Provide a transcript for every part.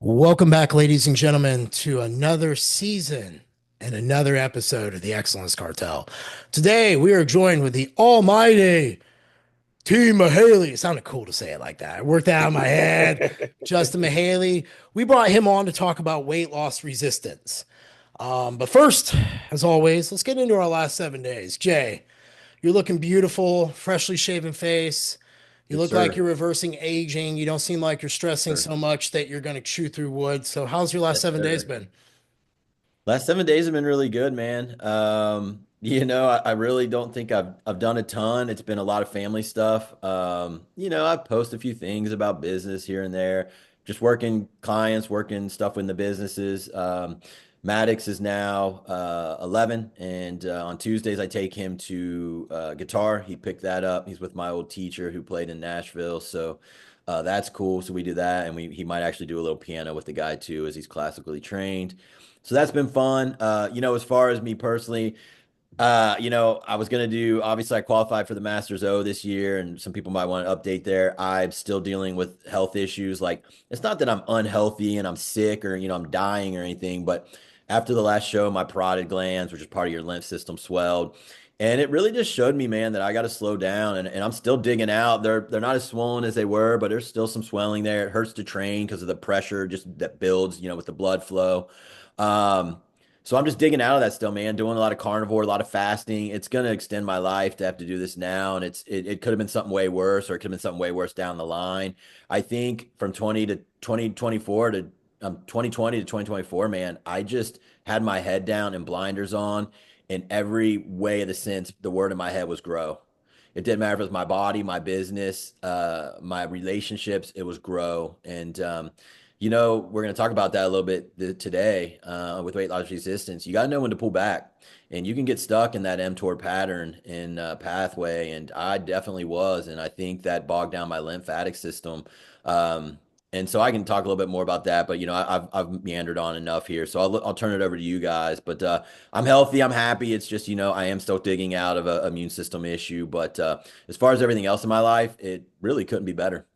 Welcome back, ladies and gentlemen, to another season and another episode of the Excellence Cartel. Today, we are joined with the almighty Team Mihaly. It sounded cool to say it like that. I worked that out in my head. Justin Mihaly. We brought him on to talk about weight loss resistance. But first, as always, let's get into our last 7 days. Jay, you're looking beautiful, freshly shaven face. You Yes, look like sir. you're reversing aging. You don't seem like you're stressing Sir. so much that you're going to chew through wood. So, how's your last Yes, 7 days sir. been? Last 7 days have been really good, man. I really don't think I've done a ton. It's been a lot of family stuff. I post a few things about business here and there, just working clients, working stuff in the businesses. Maddox is now 11, and on Tuesdays I take him to guitar. He picked that up. He's with my old teacher who played in Nashville, so that's cool. So we do that, and he might actually do a little piano with the guy too, as he's classically trained. So that's been fun. As far as me personally, I was gonna do, obviously I qualified for the Masters O this year, and some people might want to update there. I'm still dealing with health issues. Like, it's not that I'm unhealthy and I'm sick or, I'm dying or anything, but after the last show, my parotid glands, which is part of your lymph system, swelled. And it really just showed me, man, that I got to slow down, and I'm still digging out. They're not as swollen as they were, but there's still some swelling there. It hurts to train because of the pressure just that builds, with the blood flow. Um, so I'm just digging out of that still, man. Doing a lot of carnivore, a lot of fasting. It's gonna extend my life to have to do this now, and it could have been something way worse, or it could have been something way worse down the line. I think from 2020 to 2024, man, I just had my head down and blinders on, and every way of the sense, the word in my head was grow. It didn't matter if it was my body, my business, my relationships. It was grow, and we're going to talk about that a little bit today with weight loss resistance. You got to know when to pull back, and you can get stuck in that mTOR pattern and pathway. And I definitely was, and I think that bogged down my lymphatic system. And so I can talk a little bit more about that, but I've meandered on enough here, so I'll turn it over to you guys. But I'm healthy, I'm happy. It's just I am still digging out of a immune system issue, but as far as everything else in my life, it really couldn't be better.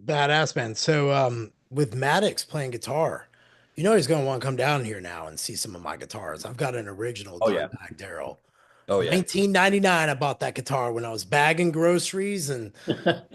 Badass, man. So, with Maddox playing guitar, he's going to want to come down here now and see some of my guitars. I've got an original Oh yeah. Dimebag Daryl. Oh yeah. 1999, I bought that guitar when I was bagging groceries and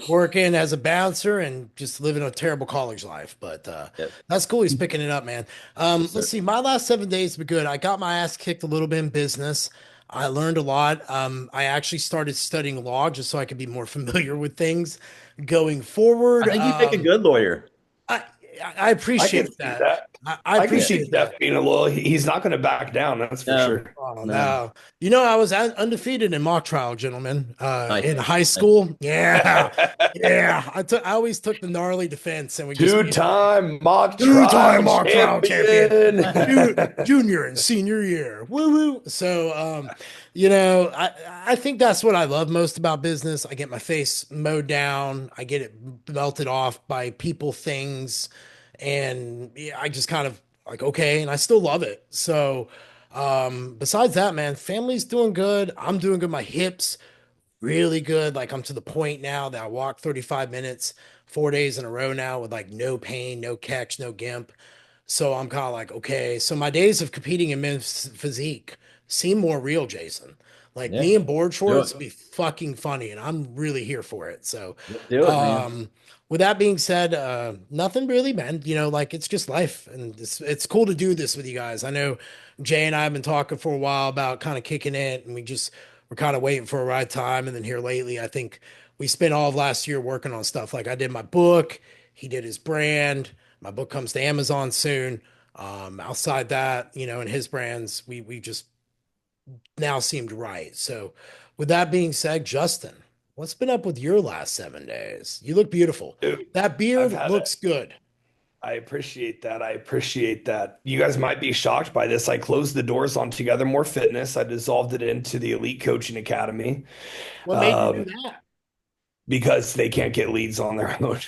working as a bouncer and just living a terrible college life. But Yep. that's cool. He's picking it up, man. Yes, Let's sir. see. My last 7 days have been good. I got my ass kicked a little bit in business. I learned a lot. I actually started studying law just so I could be more familiar with things going I forward. think you'd make a good lawyer. I I I can appreciate see that. that. I I can see appreciate Jeff that. being a little. He's not going to back down. That's for No, sure. Oh no. no. I was undefeated in mock trial, gentlemen. Nice. In high Nice. school. Yeah. Yeah. I always took the gnarly defense and we just made Two-time mock two-time trial mock trial champion. champion. Junior and senior year. Woo woo. So I think that's what I love most about business. I get my face mowed down, I get it melted off by people, things, and yeah, I just kind of like okay, and I still love it. So besides that, man, family's doing good. I'm doing good. My hips really good. Like I'm to the point now that I walk 35 minutes 4 days in a row now with like no pain, no catch, no gimp. So I'm kind of like, okay. So my days of competing in men's physique seem more real, Jason. Like Yeah. me in board Do shorts it. would be fucking funny, and I'm really here for it. So, Let's do it, man. um, with that being said, nothing really, man. Like it's just life, and it's cool to do this with you guys. I know Jay and I have been talking for a while about kind of kicking it, and we're kind of waiting for a right time. And then here lately, I think we spent all of last year working on stuff. Like I did my book, he did his brand. My book comes to Amazon soon. Outside that, and his brands, we just now seemed right. So, with that being said, Justin, what's been up with your last 7 days? You look beautiful. Dude, That I've beard had it. looks good. I appreciate that. I appreciate that. You guys might be shocked by this. I closed the doors on Together More Fitness. I dissolved it into the Elite Coaching Academy What made you do um, that? because they can't get leads on their own.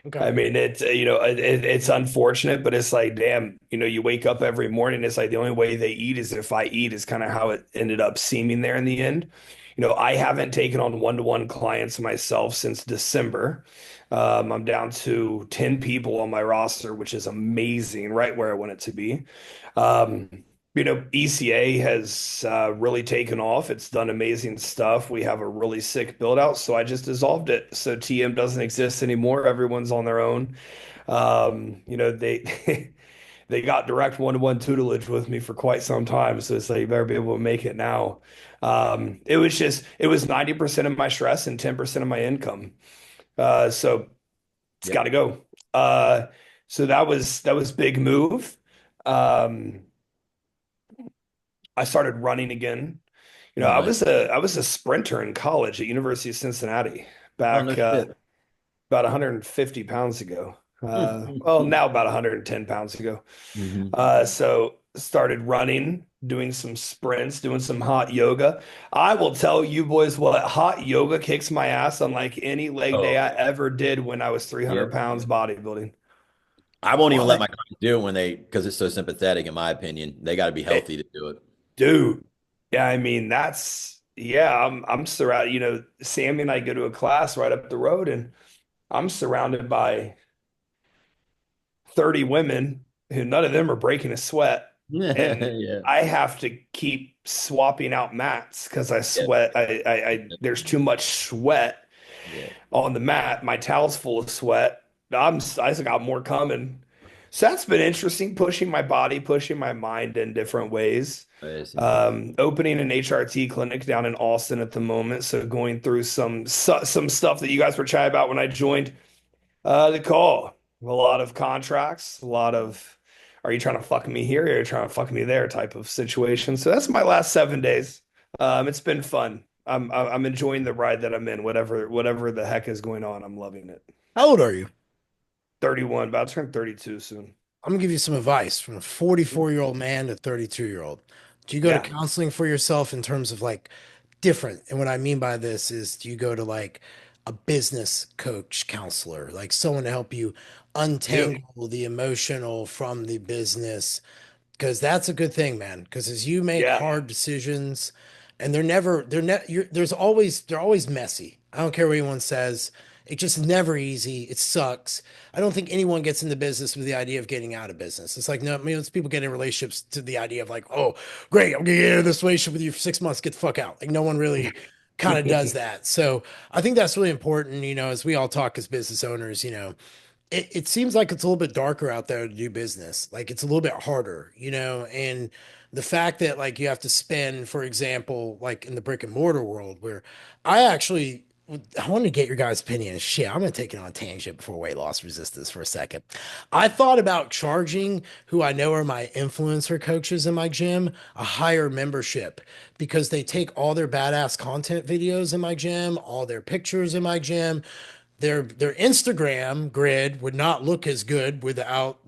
Okay. I mean, it's unfortunate, but it's like, damn, you wake up every morning. It's like the only way they eat is if I eat is kind of how it ended up seeming there in the end. I haven't taken on one-to-one clients myself since December. I'm down to 10 people on my roster, which is amazing, right where I want it to be. Um, ECA has really taken off. It's done amazing stuff. We have a really sick build out, so I just dissolved it. So TM doesn't exist anymore. Everyone's on their own. They they got direct one-to-one tutelage with me for quite some time, so it's like you better be able to make it now. It was 90% of my stress and 10% of my income. So it's got Yep. to go. So that was big move. Um, I started running again. I Nice. was a sprinter in college at University of Cincinnati Oh, no back shit. about 150 pounds ago. Well, Mm. now about 110 pounds ago. Hmm. So started running, doing some sprints, doing some hot yoga. I will tell you boys what, hot yoga kicks my ass unlike any leg day Oh, I yeah. ever did when I was 300 Yep. pounds bodybuilding. I won't even let What? my clients do it when because it's so sympathetic, in my opinion. They got to be It, healthy to do it. dude. Yeah, I mean yeah, I'm surrounded, Sammy and I go to a class right up the road and I'm surrounded by 30 women who none of them are breaking a sweat. And Yeah. I have to keep swapping out mats because I Yeah. sweat. There's too much sweat Yeah. on the mat. My towel's full of sweat. I still got more coming. So that's been interesting, pushing my body, pushing my mind in different ways. It's intense. Opening an HRT clinic down in Austin at the moment. So going through some stuff that you guys were chatting about when I joined the call. A lot of contracts, a lot of are you trying to fuck me here or are you trying to fuck me there type of situation. So that's my last 7 days. It's been fun. I'm enjoying the ride that I'm in, whatever the heck is going on. I'm loving it. How old are you? 31, about to turn 32 soon. I'm gonna give you some advice from a 44-year-old man to 32-year-old. Do you go to Yeah. counseling for yourself in terms of like different? And what I mean by this is, do you go to like a business coach counselor, like someone to help you Dude. untangle the emotional from the business? Because that's a good thing, man. Because as you make Yeah. hard decisions, and they're always messy. I don't care what anyone says. It's just never easy. It sucks. I don't think anyone gets into business with the idea of getting out of business. It's like, no, I mean, it's people get in relationships to the idea of like, oh, great, I'm gonna get into this relationship with you for 6 months, get the fuck out. Like no one really kind of does that. So I think that's really important, as we all talk as business owners, it seems like it's a little bit darker out there to do business. Like it's a little bit harder, and the fact that like you have to spend, for example, like in the brick and mortar world where I wanted to get your guys' opinion. Shit, I'm gonna take it on a tangent before weight loss resistance for a second. I thought about charging who I know are my influencer coaches in my gym a higher membership because they take all their badass content videos in my gym, all their pictures in my gym, their Instagram grid would not look as good without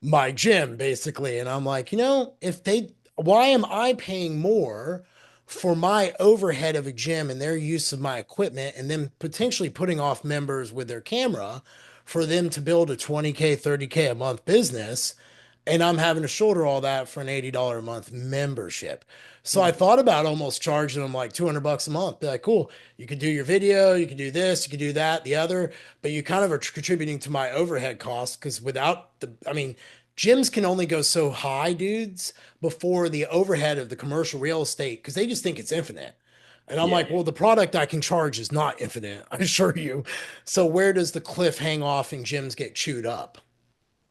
my gym, basically. And I'm like, why am I paying more for my overhead of a gym and their use of my equipment and then potentially putting off members with their camera for them to build a 20K, 30K a month business? And I'm having to shoulder all that for an $80 a month membership. So I thought about almost charging them like $200 a month. Be like, cool, you can do your video, you can do this, you can do that, the other, but you kind of are contributing to my overhead costs because I mean, gyms can only go so high, dudes, before the overhead of the commercial real estate because they just think it's infinite. And I'm Yeah. like, well, the product I can charge is not infinite, I assure you. So where does the cliff hang off and gyms get chewed up?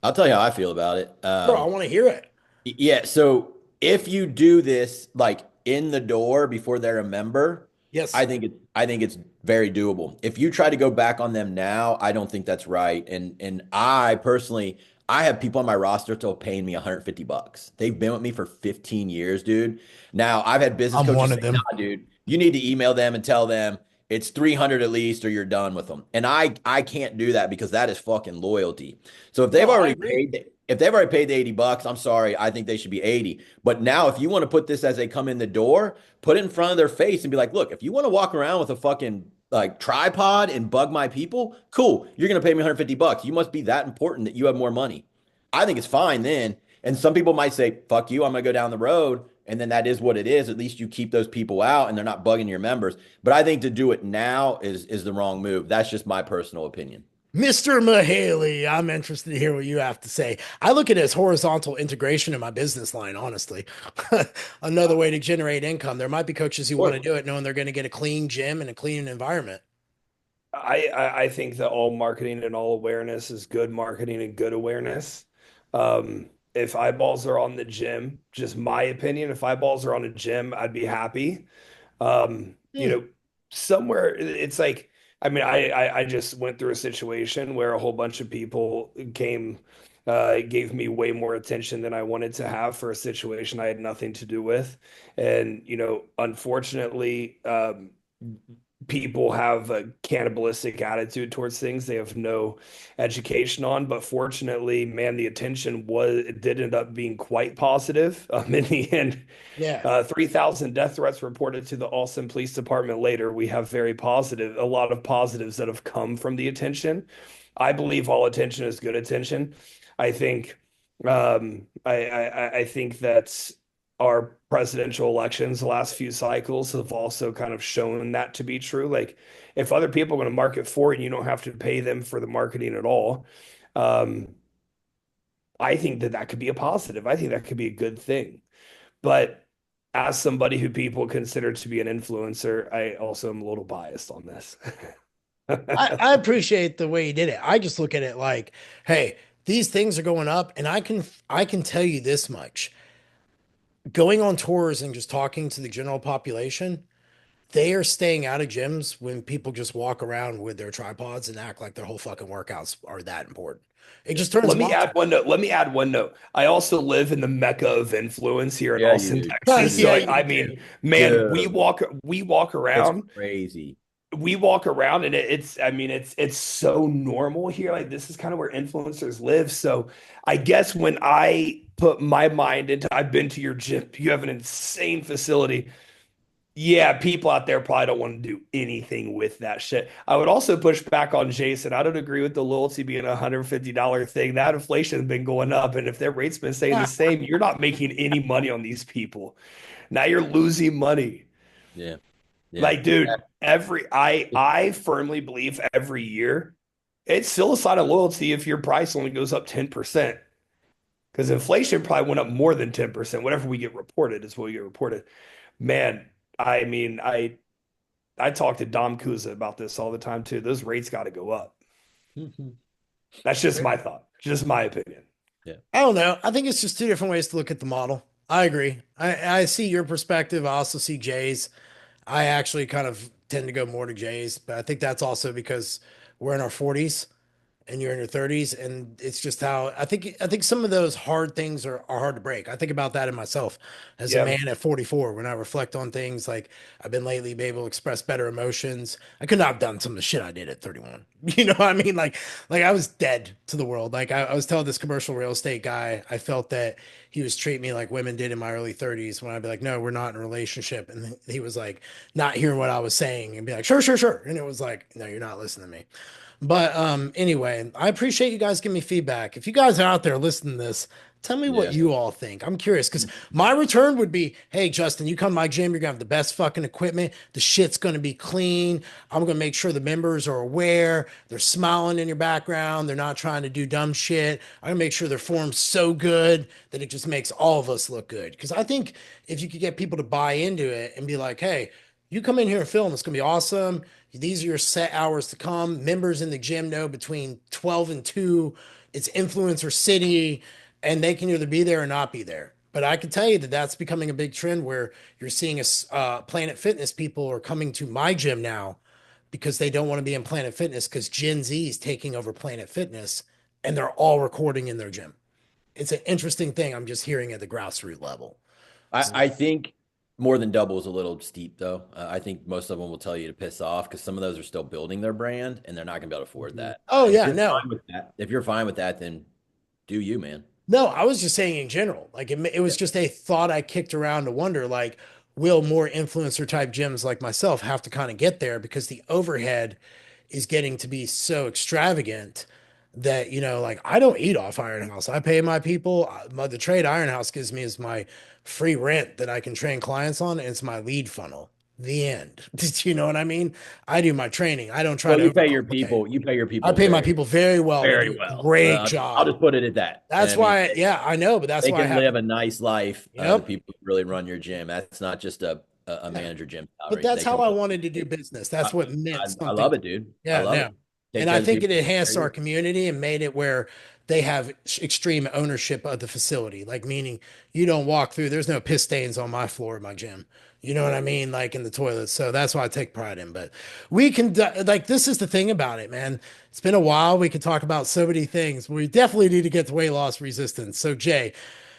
I'll tell you how I feel about it. Bro, I want to hear it. Yeah, so if you do this like in the door before they're a member, Yes. I think it's very doable. If you try to go back on them now, I don't think that's right. And I personally, I have people on my roster still paying me 150 bucks. They've been with me for 15 years, dude. Now, I've had business I'm one coaches of say, them. "Nah, dude, you need to email them and tell them it's 300 at least or you're done with them." And I can't do that because that is fucking loyalty. So No, I agree. if they've already paid the 80 bucks, I'm sorry. I think they should be 80. But now if you want to put this as they come in the door, put it in front of their face and be like, look, if you want to walk around with a fucking like tripod and bug my people, cool. You're going to pay me 150 bucks. You must be that important that you have more money. I think it's fine then. And some people might say, fuck you, I'm going to go down the road and then that is what it is. At least you keep those people out and they're not bugging your members. But I think to do it now is the wrong move. That's just my personal opinion. Mr. Mihaly, I'm interested to hear what you have to say. I look at it as horizontal integration in my business line, honestly. Another way to generate income. There might be coaches who want to Sure. do it knowing they're going to get a clean gym and a clean environment. I think that all marketing and all awareness is good marketing and good awareness. If eyeballs are on the gym, just my opinion, if eyeballs are on a gym, I'd be happy. You Hmm. know, somewhere it's like, I mean, I just went through a situation where a whole bunch of people came, gave me way more attention than I wanted to have for a situation I had nothing to do with. And, unfortunately, people have a cannibalistic attitude towards things they have no education on. But fortunately, man, the attention it did end up being quite positive. In the end, Yeah. 3,000 death threats reported to the Austin Police Department later. We have a lot of positives that have come from the attention. I believe all attention is good attention. I think, I think that our presidential elections, the last few cycles, have also kind of shown that to be true. Like, if other people are going to market for it, and you don't have to pay them for the marketing at all. Um, I think that that could be a positive. I think that could be a good thing. But as somebody who people consider to be an influencer, I also am a little biased on this. I appreciate the way you did it. I just look at it like, hey, these things are going up, and I can tell you this much. Going on tours and just talking to the general population, they are staying out of gyms when people just walk around with their tripods and act like their whole fucking workouts are that important. It Yeah. just turns Let them me off. add one note. Let me add one note. I also live in the mecca of influence here in Yeah, you Austin, do. Texas. So Yeah, I you mean, do. man, Dude, we walk it's around, crazy. and it's I mean it's so normal here. Like, this is kind of where influencers live. So I guess when I put my mind into, I've been to your gym, you have an insane facility. Yeah, people out there probably don't want to do anything with that shit. I would also push back on Jason. I don't agree with the loyalty being a $150 thing. That inflation has been going up, and if their rate's been staying the same, you're not making any money on these people. Now you're losing money. Yeah. Yeah. Like, dude, I firmly believe every year it's still a sign of loyalty if your price only goes up 10%. Because inflation probably went up more than 10%. Whatever we get reported is what we get reported. Man, I mean, I talk to Dom Kuza about this all the time too. Those rates got to go up. That's just my thought, just my opinion. Yeah. I don't know. I think it's just two different ways to look at the model. I agree. I see your perspective. I also see Jay's. I actually kind of tend to go more to Jay's, but I think that's also because we're in our 40s and you're in your 30s, and it's just how I think some of those hard things are hard to break. I think about that in myself as a Yeah, man at 44. When I reflect on things like I've been lately be able to express better emotions. I could not have done some of the shit I did at 31. You know what I mean? Like I was dead to the world. Like I was telling this commercial real estate guy, I felt that he was treating me like women did in my early 30s when I'd be like, no, we're not in a relationship. And he was like, not hearing what I was saying and be like, sure, sure, sure. And it was like, no, you're not listening to me. But anyway, I appreciate you guys giving me feedback. If you guys are out there listening to this, tell me what Yeah. you all think. I'm curious because my return would be, hey, Justin, you come to my gym, you're gonna have the best fucking equipment. The shit's gonna be clean. I'm gonna make sure the members are aware. They're smiling in your background. They're not trying to do dumb shit. I'm gonna make sure their form's so good that it just makes all of us look good. Because I think if you could get people to buy into it and be like, hey, you come in here and film, it's gonna be awesome. These are your set hours to come. Members in the gym know between 12 and 2, it's influencer city, and they can either be there or not be there. But I can tell you that that's becoming a big trend where you're seeing Planet Fitness people are coming to my gym now because they don't want to be in Planet Fitness because Gen Z is taking over Planet Fitness and they're all recording in their gym. It's an interesting thing I'm just hearing at the grassroots level. I, So, I think more than double is a little steep, though. I think most of them will tell you to piss off because some of those are still building their brand and they're not going to be able to afford that. oh, And if yeah, you're no. fine with that, then do you, man. No, I was just saying in general. Like it Yeah. was just a thought I kicked around to wonder, like, will more influencer type gyms like myself have to kind of get there because the overhead is getting to be so extravagant that, like I don't eat off Iron House. I pay my people. The trade Iron House gives me is my free rent that I can train clients on, and it's my lead funnel. The end. You know what I mean? I do my training. I don't try Well, to overcomplicate. you pay your I people pay my very, people very well. They very do a well. great I'll job. just put it at that. And That's I mean, why, yeah, I know, but that's they why I can have, live a nice life. The yep. people who really run your gym. That's not just a Yeah. manager gym But salary. that's They how can I live. wanted to do business. That's I, what meant I something love to it, me. dude. I Yeah, love it. no. Take And care I of the think it people that take care enhanced of our you. community and made it where they have extreme ownership of the facility. Like, meaning you don't walk through, there's no piss stains on my floor of my gym. You know what I mean? Like in the toilets. So that's what I take pride in. But we can, like, this is the thing about it, man. It's been a while. We could talk about so many things. We definitely need to get to weight loss resistance. So, Jay,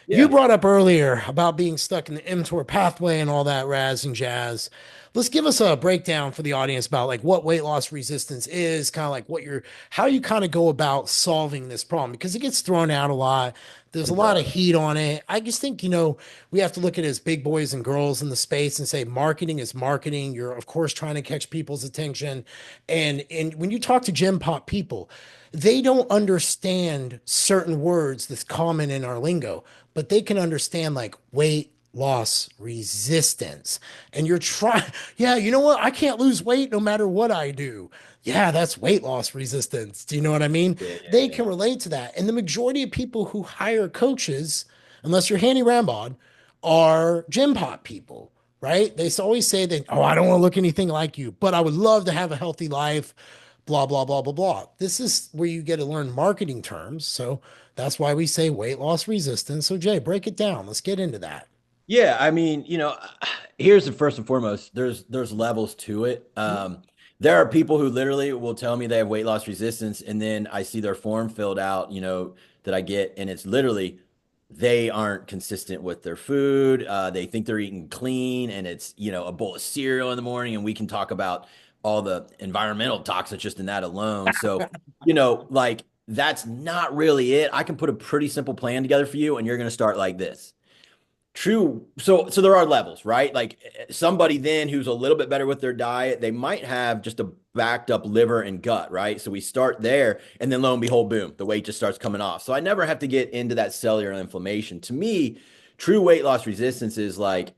you Yeah. brought up earlier about being stuck in the mTOR pathway and all that razz and jazz. Let's give us a breakdown for the audience about like what weight loss resistance is, kind of like how you kind of go about solving this problem because it gets thrown out a lot. There's a It lot of does. heat on it. I just think, we have to look at it as big boys and girls in the space and say marketing is marketing. You're of course trying to catch people's attention. And when you talk to gym pop people, they don't understand certain words that's common in our lingo, but they can understand like weight loss resistance. And you're trying, yeah, you know what? I can't lose weight no matter what I do. Yeah, that's weight loss resistance. Do you know what I mean? Yeah, yeah, They yeah. can relate to that. And the majority of people who hire coaches, unless you're Handy Rambod, are gym pop people, right? They always say that, oh, I don't want to look anything like you, but I would love to have a healthy life, blah, blah, blah, blah, blah. This is where you get to learn marketing terms. So that's why we say weight loss resistance. So, Jay, break it down. Let's get into that. Yeah, I mean, here's the first and foremost, there's levels to it. There are people who literally will tell me they have weight loss resistance, and then I see their form filled out, that I get, and it's literally they aren't consistent with their food. They think they're eating clean, and it's, a bowl of cereal in the morning, and we can talk about all the environmental toxins just in that alone. So, like that's not really it. I can put a pretty simple plan together for you, and you're gonna start like this. True. So there are levels, right? Like somebody then who's a little bit better with their diet, they might have just a backed up liver and gut, right? So we start there and then lo and behold, boom, the weight just starts coming off. So I never have to get into that cellular inflammation. To me, true weight loss resistance is like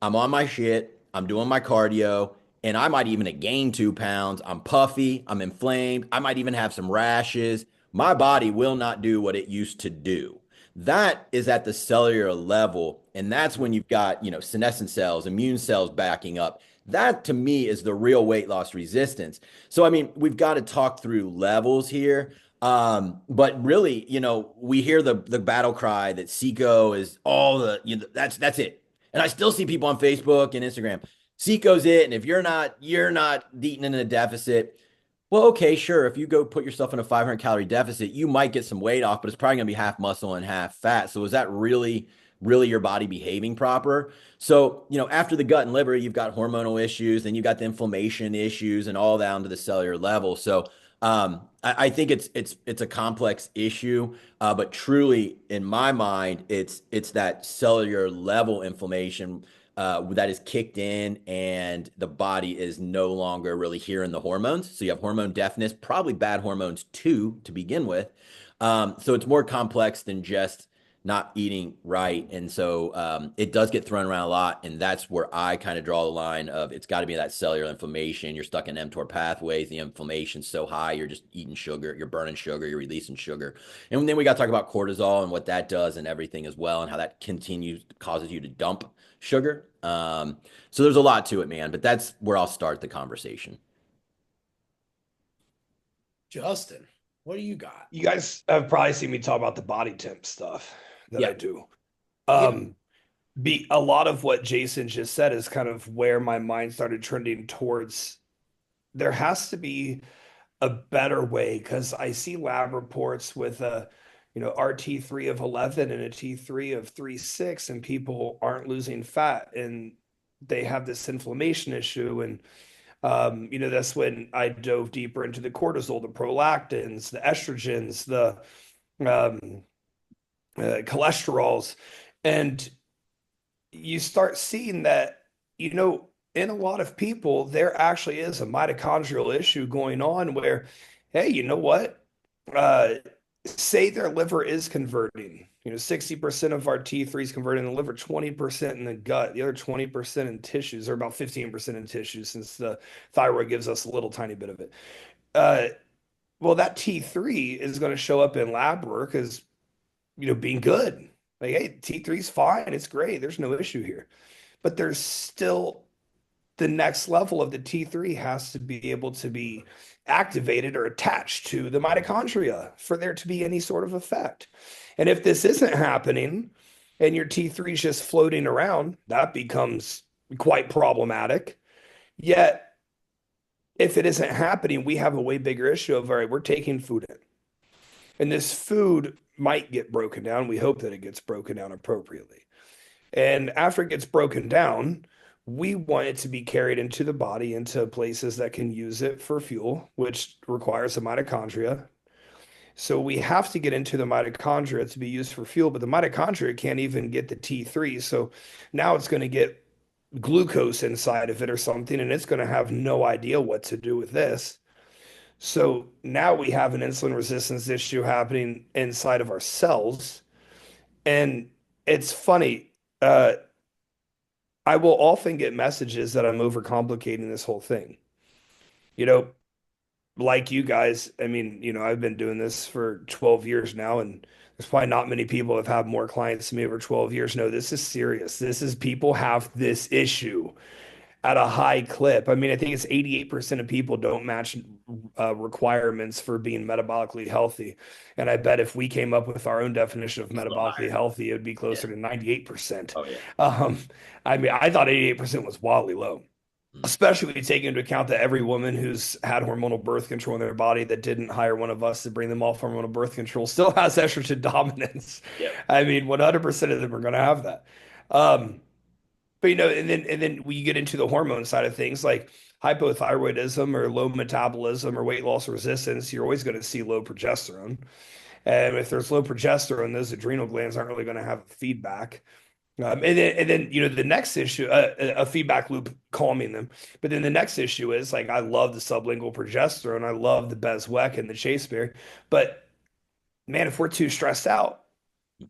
I'm on my shit, I'm doing my cardio, and I might even have gained 2 pounds. I'm puffy, I'm inflamed, I might even have some rashes. My body will not do what it used to do. That is at the cellular level. And that's when you've got, senescent cells, immune cells backing up. That to me is the real weight loss resistance. So, I mean, we've got to talk through levels here. But really, we hear the battle cry that Seco is all that's it. And I still see people on Facebook and Instagram. Seco's it. And if you're not eating in a deficit, well, okay, sure. If you go put yourself in a 500 calorie deficit, you might get some weight off, but it's probably going to be half muscle and half fat. So is that really your body behaving proper? So, after the gut and liver, you've got hormonal issues, then you've got the inflammation issues and all down to the cellular level. So, I think it's a complex issue, but truly, in my mind, it's that cellular level inflammation that is kicked in and the body is no longer really hearing the hormones. So you have hormone deafness, probably bad hormones too to begin with. So it's more complex than just not eating right. And so it does get thrown around a lot. And that's where I kind of draw the line of it's got to be that cellular inflammation. You're stuck in mTOR pathways. The inflammation's so high, you're just eating sugar, you're burning sugar, you're releasing sugar. And then we got to talk about cortisol and what that does and everything as well, and how that causes you to dump sugar. So there's a lot to it, man, but that's where I'll start the conversation. Justin, what do you got? You guys have probably seen me talk about the body temp stuff that Yeah. I do. Yeah. Um, be a lot of what Jason just said is kind of where my mind started trending towards. There has to be a better way because I see lab reports with a RT3 of 11 and a T3 of 3.6, and people aren't losing fat and they have this inflammation issue. And that's when I dove deeper into the cortisol, the prolactins, the estrogens, the um, cholesterols, and you start seeing that, in a lot of people, there actually is a mitochondrial issue going on where, hey, you know what? uh, say their liver is converting. 60% of our T3 is converting in the liver, 20% in the gut, the other 20% in tissues, or about 15% in tissues, since the thyroid gives us a little tiny bit of it. Uh, well, that T3 is going to show up in lab work as, being good. Like, hey, T3 is fine. It's great. There's no issue here. But there's still the next level of the T3 has to be able to be activated or attached to the mitochondria for there to be any sort of effect. And if this isn't happening and your T3 is just floating around, that becomes quite problematic. Yet, if it isn't happening, we have a way bigger issue of, all right, we're taking food in. And this food might get broken down. We hope that it gets broken down appropriately. And after it gets broken down, we want it to be carried into the body, into places that can use it for fuel, which requires the mitochondria. So we have to get into the mitochondria to be used for fuel, but the mitochondria can't even get the T3. So now it's going to get glucose inside of it or something, and it's going to have no idea what to do with this. So now we have an insulin resistance issue happening inside of our cells. And it's funny. I will often get messages that I'm overcomplicating this whole thing. You know, like you guys, I mean, I've been doing this for 12 years now, and there's probably not many people have had more clients than me over 12 years. No, this is serious. This is people have this issue at a high clip. I mean, I think it's 88% of people don't match requirements for being metabolically healthy. And I bet if we came up with our own definition of It's a little metabolically higher. healthy, it would be Yeah. closer to 98%. Oh yeah. Um, I mean, I thought 88% was wildly low, Mm. especially when you take into account that every woman who's had hormonal birth control in their body that didn't hire one of us to bring them off hormonal birth control still has estrogen dominance. Yep. I mean, 100% of them are going to have that. Um, but and then when you get into the hormone side of things, like hypothyroidism or low metabolism or weight loss resistance, you're always going to see low progesterone. And if there's low progesterone, those adrenal glands aren't really going to have feedback. And then the next issue, a feedback loop calming them. But then the next issue is like I love the sublingual progesterone, I love the Beswec and the chasteberry, but man, if we're too stressed out,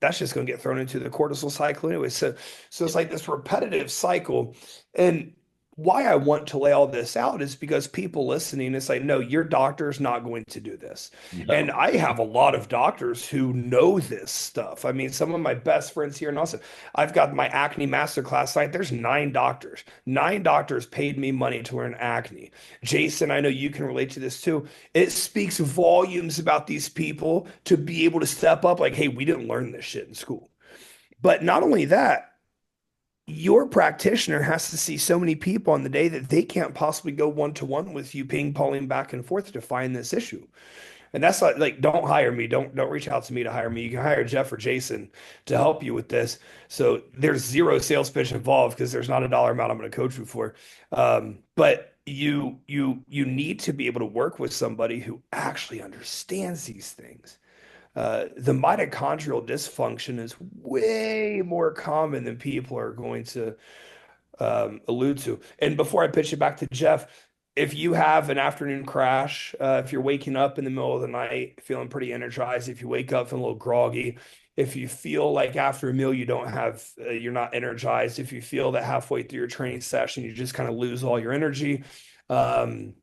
that's just going to get thrown into the cortisol cycle anyway. So it's Yep. like this repetitive cycle. And why I want to lay all this out is because people listening, it's like, no, your doctor's not going to do this. And No. I have a lot of doctors who know this stuff. I mean, some of my best friends here in Austin, I've got my acne masterclass site. There's 9 doctors. 9 doctors paid me money to learn acne. Jason, I know you can relate to this too. It speaks volumes about these people to be able to step up like, hey, we didn't learn this shit in school. But not only that, your practitioner has to see so many people on the day that they can't possibly go one to one with you, ping ponging back and forth to find this issue. And that's like don't hire me. Don't reach out to me to hire me. You can hire Jeff or Jason to help you with this. So there's zero sales pitch involved because there's not a dollar amount I'm going to coach you for. But you need to be able to work with somebody who actually understands these things. The mitochondrial dysfunction is way more common than people are going to allude to. And before I pitch it back to Jeff, if you have an afternoon crash, if you're waking up in the middle of the night feeling pretty energized, if you wake up feeling a little groggy, if you feel like after a meal you don't have, you're not energized, if you feel that halfway through your training session you just kind of lose all your energy, um,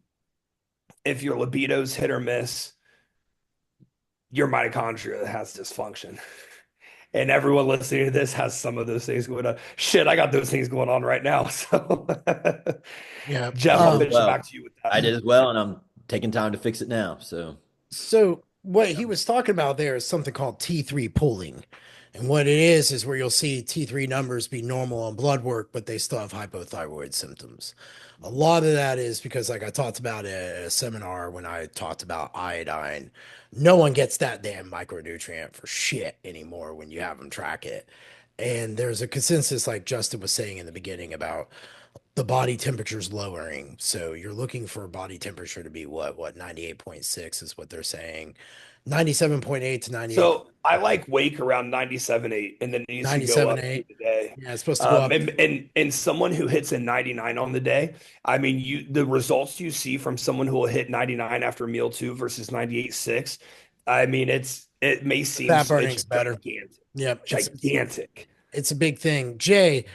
if your libido's hit or miss, your mitochondria has dysfunction. And everyone listening to this has some of those things going on. Shit, I got those things going on right now. So, Yeah. Jeff, I I'll did as pitch it well. back to you with I that. did as well, and I'm taking time to fix it now. So So what he was talking about there is something called T3 pooling. And what it is where you'll see T3 numbers be normal on blood work, but they still have hypothyroid symptoms. A lot of that is because, like I talked about at a seminar when I talked about iodine, no one gets that damn micronutrient for shit anymore when you have them track it. And there's a consensus, like Justin was saying in the beginning, about the body temperature's lowering. So you're looking for body temperature to be what 98.6 is what they're saying. 97.8 to 98, So I like wake around 97.8, and then it needs to go up through 97.8. the day. Yeah, it's supposed to go up. And someone who hits a 99 on the day, I mean, the results you see from someone who will hit 99 after meal two versus 98.6, I mean, it may seem Fat it's burning's better. gigantic, Yep, gigantic. it's a big thing. Jay,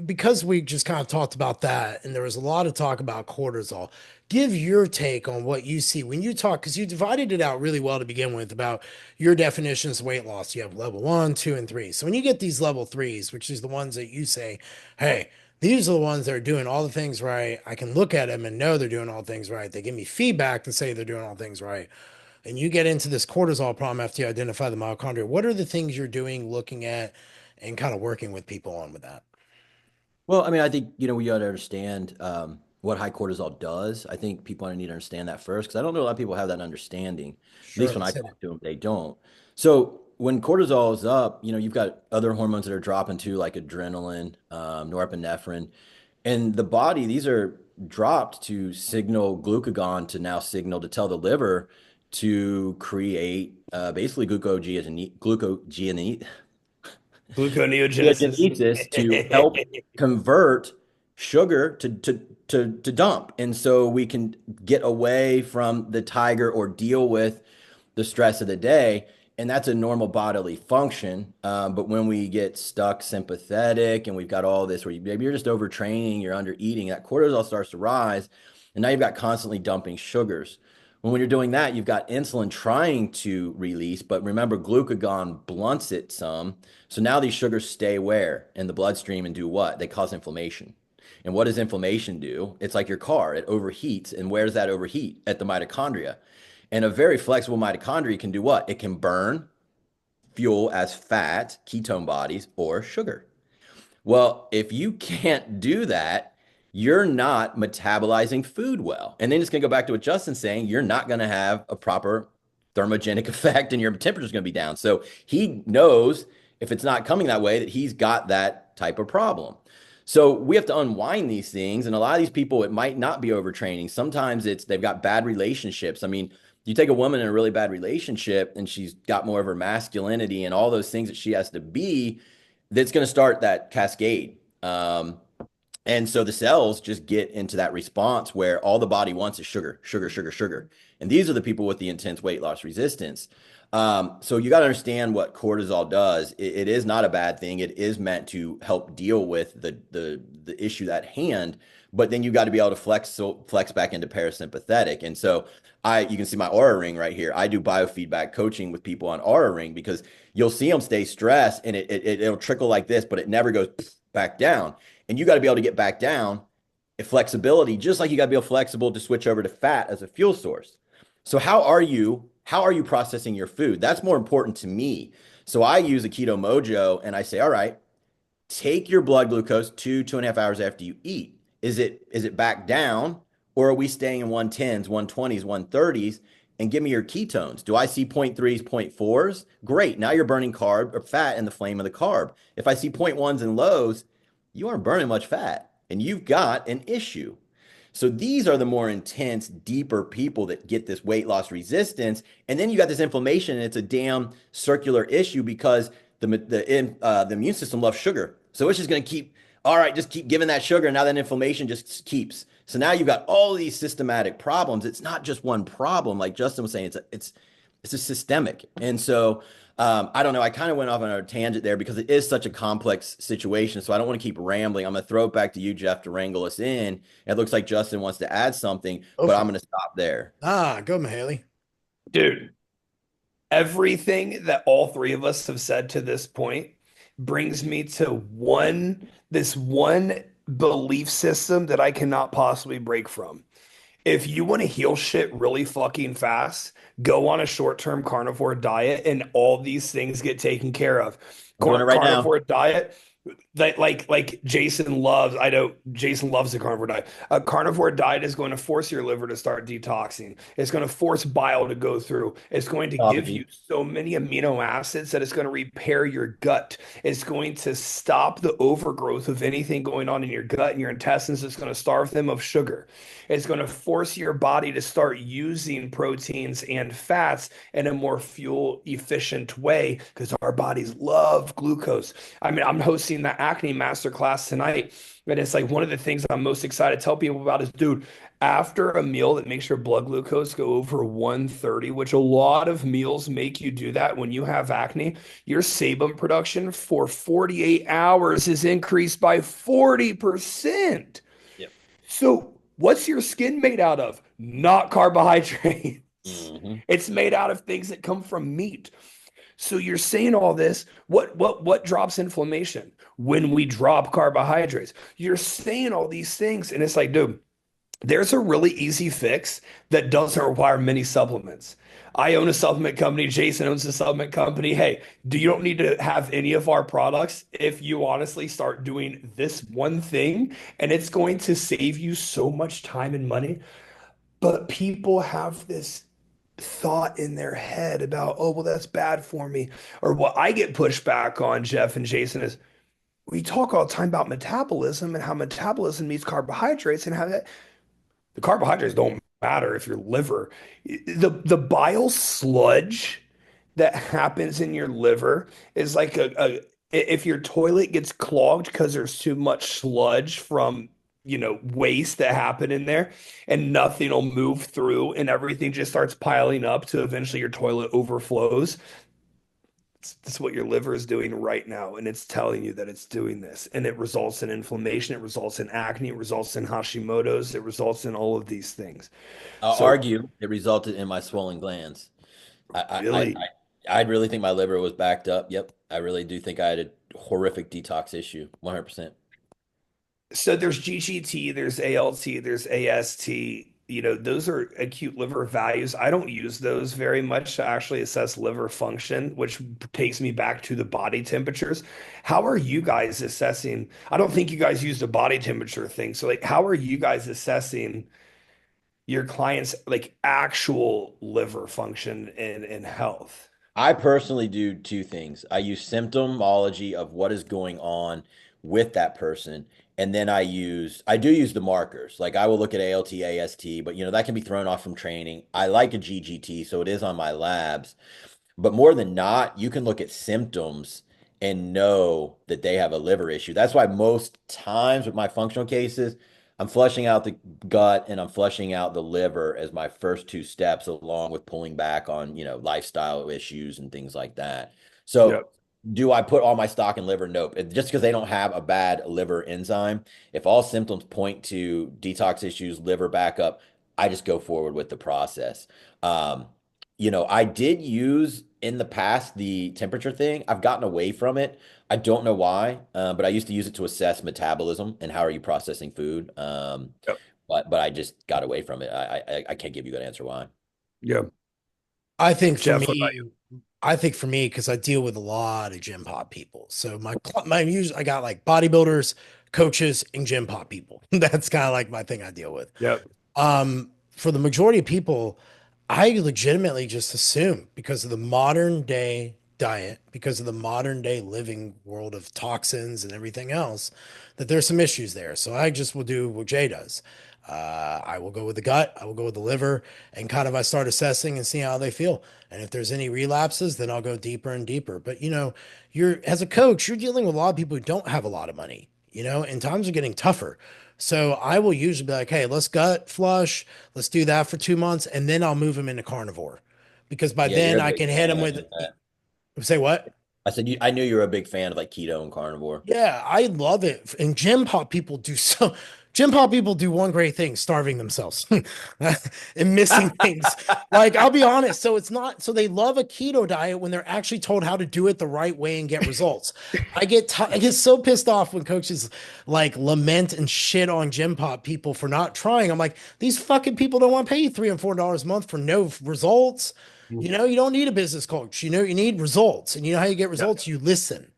because we just kind of talked about that, and there was a lot of talk about cortisol. Give your take on what you see when you talk, because you divided it out really well to begin with about your definitions of weight loss. You have level one, two, and three. So when you get these level threes, which is the ones that you say, hey, these are the ones that are doing all the things right. I can look at them and know they're doing all things right. They give me feedback to say they're doing all things right. And you get into this cortisol problem after you identify the mitochondria. What are the things you're doing, looking at, and kind of working with people on with that? Well, I mean, I think, we got to understand what high cortisol does. I think people need to understand that first because I don't know a lot of people have that understanding. At Sure, least when I let's hit it. talk to them, they don't. So when cortisol is up, you've got other hormones that are dropping too, like adrenaline, norepinephrine. And the body, these are dropped to signal glucagon to now signal to tell the liver to create basically glucogen, Gluconeogenesis. gluconeogenesis to help convert sugar to dump. And so we can get away from the tiger or deal with the stress of the day. And that's a normal bodily function. But when we get stuck sympathetic and we've got all this where maybe you're just overtraining, you're under eating, that cortisol starts to rise. And now you've got constantly dumping sugars. When you're doing that, you've got insulin trying to release, but remember, glucagon blunts it some. So now these sugars stay where? In the bloodstream and do what? They cause inflammation. And what does inflammation do? It's like your car, it overheats. And where's that overheat? At the mitochondria. And a very flexible mitochondria can do what? It can burn fuel as fat, ketone bodies, or sugar. Well, if you can't do that, you're not metabolizing food well. And then it's going to go back to what Justin's saying. You're not going to have a proper thermogenic effect and your temperature is going to be down. So he knows if it's not coming that way, that he's got that type of problem. So we have to unwind these things. And a lot of these people, it might not be overtraining. Sometimes it's they've got bad relationships. I mean, you take a woman in a really bad relationship and she's got more of her masculinity and all those things that she has to be, that's going to start that cascade. And so the cells just get into that response where all the body wants is sugar, sugar, sugar, sugar. And these are the people with the intense weight loss resistance. So you got to understand what cortisol does. It is not a bad thing. It is meant to help deal with the issue at hand. But then you got to be able to flex back into parasympathetic. And so you can see my aura ring right here. I do biofeedback coaching with people on aura ring because you'll see them stay stressed and it'll trickle like this, but it never goes back down. And you got to be able to get back down flexibility, just like you got to be flexible to switch over to fat as a fuel source. So how are you processing your food? That's more important to me. So I use a keto mojo and I say, all right, take your blood glucose 2.5 hours after you eat. Is it back down or are we staying in 110s, 120s, 130s? And give me your ketones. Do I see 0.3s, 0.4s? Great. Now you're burning carb or fat in the flame of the carb. If I see 0.1s and lows, you aren't burning much fat and you've got an issue. So these are the more intense, deeper people that get this weight loss resistance. And then you got this inflammation and it's a damn circular issue because the immune system loves sugar. So it's just going to keep, all right, just keep giving that sugar. And now that inflammation just keeps. So now you've got all these systematic problems. It's not just one problem. Like Justin was saying, it's a systemic. And so I don't know. I kind of went off on a tangent there because it is such a complex situation. So I don't want to keep rambling. I'm going to throw it back to you, Jeff, to wrangle us in. It looks like Justin wants to add something, Go but for I'm it. going to stop there. Go Mihaly. Dude, everything that all three of us have said to this point brings me to this one belief system that I cannot possibly break from. If you want to heal shit really fucking fast, go on a short-term carnivore diet and all these things get taken care of. I'm doing it right now. Carnivore diet, that like Jason loves, I know Jason loves the carnivore diet. A carnivore diet is going to force your liver to start detoxing. It's going to force bile to go through. It's going to give you Autophagy. so many amino acids that it's going to repair your gut. It's going to stop the overgrowth of anything going on in your gut and your intestines. It's going to starve them of sugar. It's going to force your body to start using proteins and fats in a more fuel efficient way because our bodies love glucose. I mean, I'm hosting watching that acne masterclass tonight. And it's like one of the things I'm most excited to tell people about is, dude, after a meal that makes your blood glucose go over 130, which a lot of meals make you do that when you have acne, your sebum production for 48 hours is increased by 40%. Yep. So, what's your skin made out of? Not carbohydrates. Hmm. It's made out of things that come from meat. So you're saying all this. What drops inflammation? When we drop carbohydrates. You're saying all these things, and it's like, dude, there's a really easy fix that doesn't require many supplements. I own a supplement company. Jason owns a supplement company. Hey, you don't need to have any of our products if you honestly start doing this one thing, and it's going to save you so much time and money. But people have this thought in their head about, oh, well, that's bad for me. Or what I get pushed back on, Jeff and Jason, is we talk all the time about metabolism and how metabolism needs carbohydrates and how that the carbohydrates don't matter if your liver, the bile sludge that happens in your liver is like if your toilet gets clogged because there's too much sludge from waste that happened in there and nothing will move through and everything just starts piling up to eventually your toilet overflows. That's what your liver is doing right now, and it's telling you that it's doing this, and it results in inflammation, it results in acne, it results in Hashimoto's, it results in all of these things. I'll So argue it resulted in my swollen glands. really, I really think my liver was backed up. Yep. I really do think I had a horrific detox issue. 100%. so there's GGT, there's ALT, there's AST. Those are acute liver values. I don't use those very much to actually assess liver function, which takes me back to the body temperatures. How are you guys assessing? I don't think you guys used a body temperature thing. So, like, how are you guys assessing your clients' like actual liver function and health? I personally do two things. I use symptomology of what is going on with that person. And then I do use the markers. Like I will look at ALT, AST, but that can be thrown off from training. I like a GGT, so it is on my labs. But more than not, you can look at symptoms and know that they have a liver issue. That's why most times with my functional cases, I'm flushing out the gut and I'm flushing out the liver as my first two steps, along with pulling back on, lifestyle issues and things like that. So, Yep. do I put all my stock in liver? Nope. Just because they don't have a bad liver enzyme, if all symptoms point to detox issues, liver backup, I just go forward with the process. Um, I did use in the past the temperature thing. I've gotten away from it. I don't know why, but I used to use it to assess metabolism and how are you processing food. Yep. But I just got away from it. I can't give you a good answer why. Yep. I think for Jeff, what about me, I think for me, because I deal with a lot of gym pop people. So my usually I got like bodybuilders, coaches, and gym pop people. That's kind of like my thing I deal with. you? Yep. For the majority of people, I legitimately just assume because of the modern day diet, because of the modern day living world of toxins and everything else, that there's some issues there. So I just will do what Jay does. I will go with the gut, I will go with the liver, and kind of I start assessing and see how they feel. And if there's any relapses, then I'll go deeper and deeper. But you're as a coach, you're dealing with a lot of people who don't have a lot of money, and times are getting tougher. So I will usually be like, hey, let's gut flush. Let's do that for 2 months. And then I'll move them into carnivore because by Yeah, you're then a I big can hit them fan. I with, know that. say what? I said I knew you were a big fan of like keto and carnivore. Yeah, I love it. And gym pop people do one great thing, starving themselves and missing things. Like, I'll be honest. So it's not, so they love a keto diet when they're actually told how to do it the right way and get results. I get so pissed off when coaches like lament and shit on gym pop people for not trying. I'm like, these fucking people don't want to pay you $3 and $4 a month for no results. You don't need a business coach. You need results. And you know how you get Yeah. results? You listen.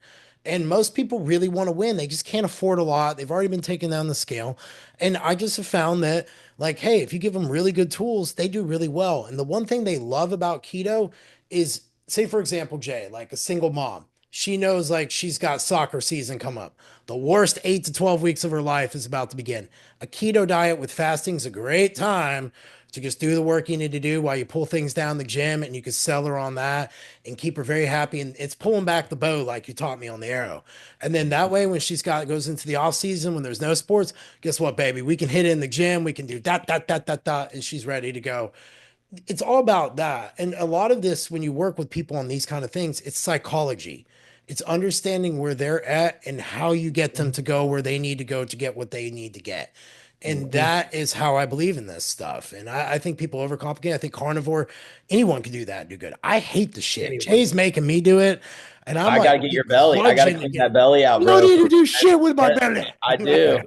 And most people really want to win. They just can't afford a lot. They've already been taken down the scale. And I just have found that, like, hey, if you give them really good tools, they do really well. And the one thing they love about keto is, say, for example, Jay, like a single mom, she knows like she's got soccer season come up. The worst 8 to 12 weeks of her life is about to begin. A keto diet with fasting is a great time to just do the work you need to do while you pull things down the gym, and you can sell her on that and keep her very happy. And it's pulling back the bow like you taught me on the arrow. And then that way, when she's got goes into the off season when there's no sports, guess what, baby? We can hit it in the gym. We can do that, and she's ready to go. It's all about that. And a lot of this, when you work with people on these kind of things, it's psychology. It's understanding where they're at and how you get them to go where they need to go to get what they need to get. And Mhm. that is how I believe in this stuff. And I think people overcomplicate. I think carnivore, anyone can do that and do good. I hate the shit. Anyone. Jay's making me do it. And I'm I like gotta get your belly. I gotta begrudging to clean get that it. belly out, You don't bro. need to do shit with my belly. I do.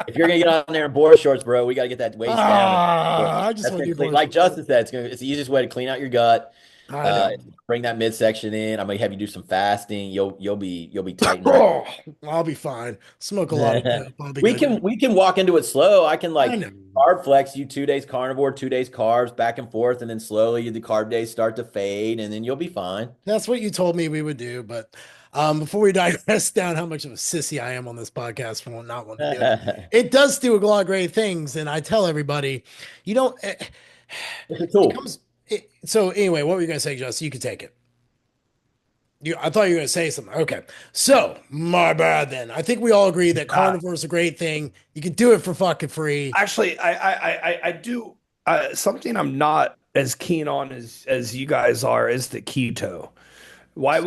If you're gonna get on there in board shorts, bro, we gotta get that waist down. I just That's want to gonna do clean, boys. like Justin said, it's the easiest way to clean out your gut. I know. It's gonna bring that midsection in. I might have you do some fasting. You'll be tight and ready. Oh, I'll be fine. Smoke a lot of dope. I'll be We good. can we can walk into it slow. I can I like know. carb flex you 2 days carnivore, 2 days carbs, back and forth, and then slowly the carb days start to fade, and then you'll be fine. That's what you told me we would do. But before we digress down how much of a sissy I am on this podcast for not wanting to do it, it does do a lot of great things. And I tell everybody, you don't, It's a it tool. comes. So anyway, what were you going to say, Justin? You can take it. I thought you were going to say something. Okay. So my bad then. I think we all agree that Uh, carnivore is a great thing. You can do it for fucking free. Actually, I do something I'm not as keen on as you guys are is the keto. Why,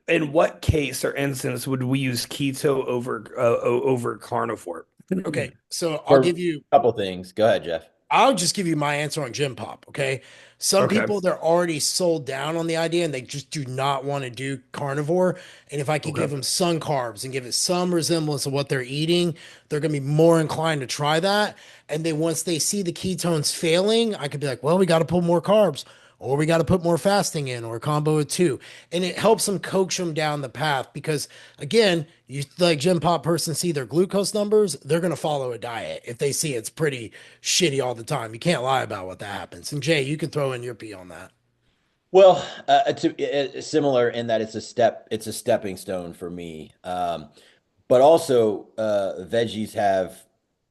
in what case or instance would we use keto over carnivore? Okay. So For a couple things. Go ahead, Jeff. I'll just give you my answer on Gym Pop. Okay. Some Okay. people, they're already sold down on the idea and they just do not want to do carnivore. And if I could give Okay. them some carbs and give it some resemblance of what they're eating, they're going to be more inclined to try that. And then once they see the ketones failing, I could be like, well, we got to put more carbs or we got to put more fasting in or a combo of two. And it helps them coach them down the path because, again, you like Gym Pop person see their glucose numbers, they're going to follow a diet if they see it's pretty shitty all the time. You can't lie about what that happens. And Jay, you can throw in your pee on that. Well, similar in that it's a stepping stone for me. But also, veggies have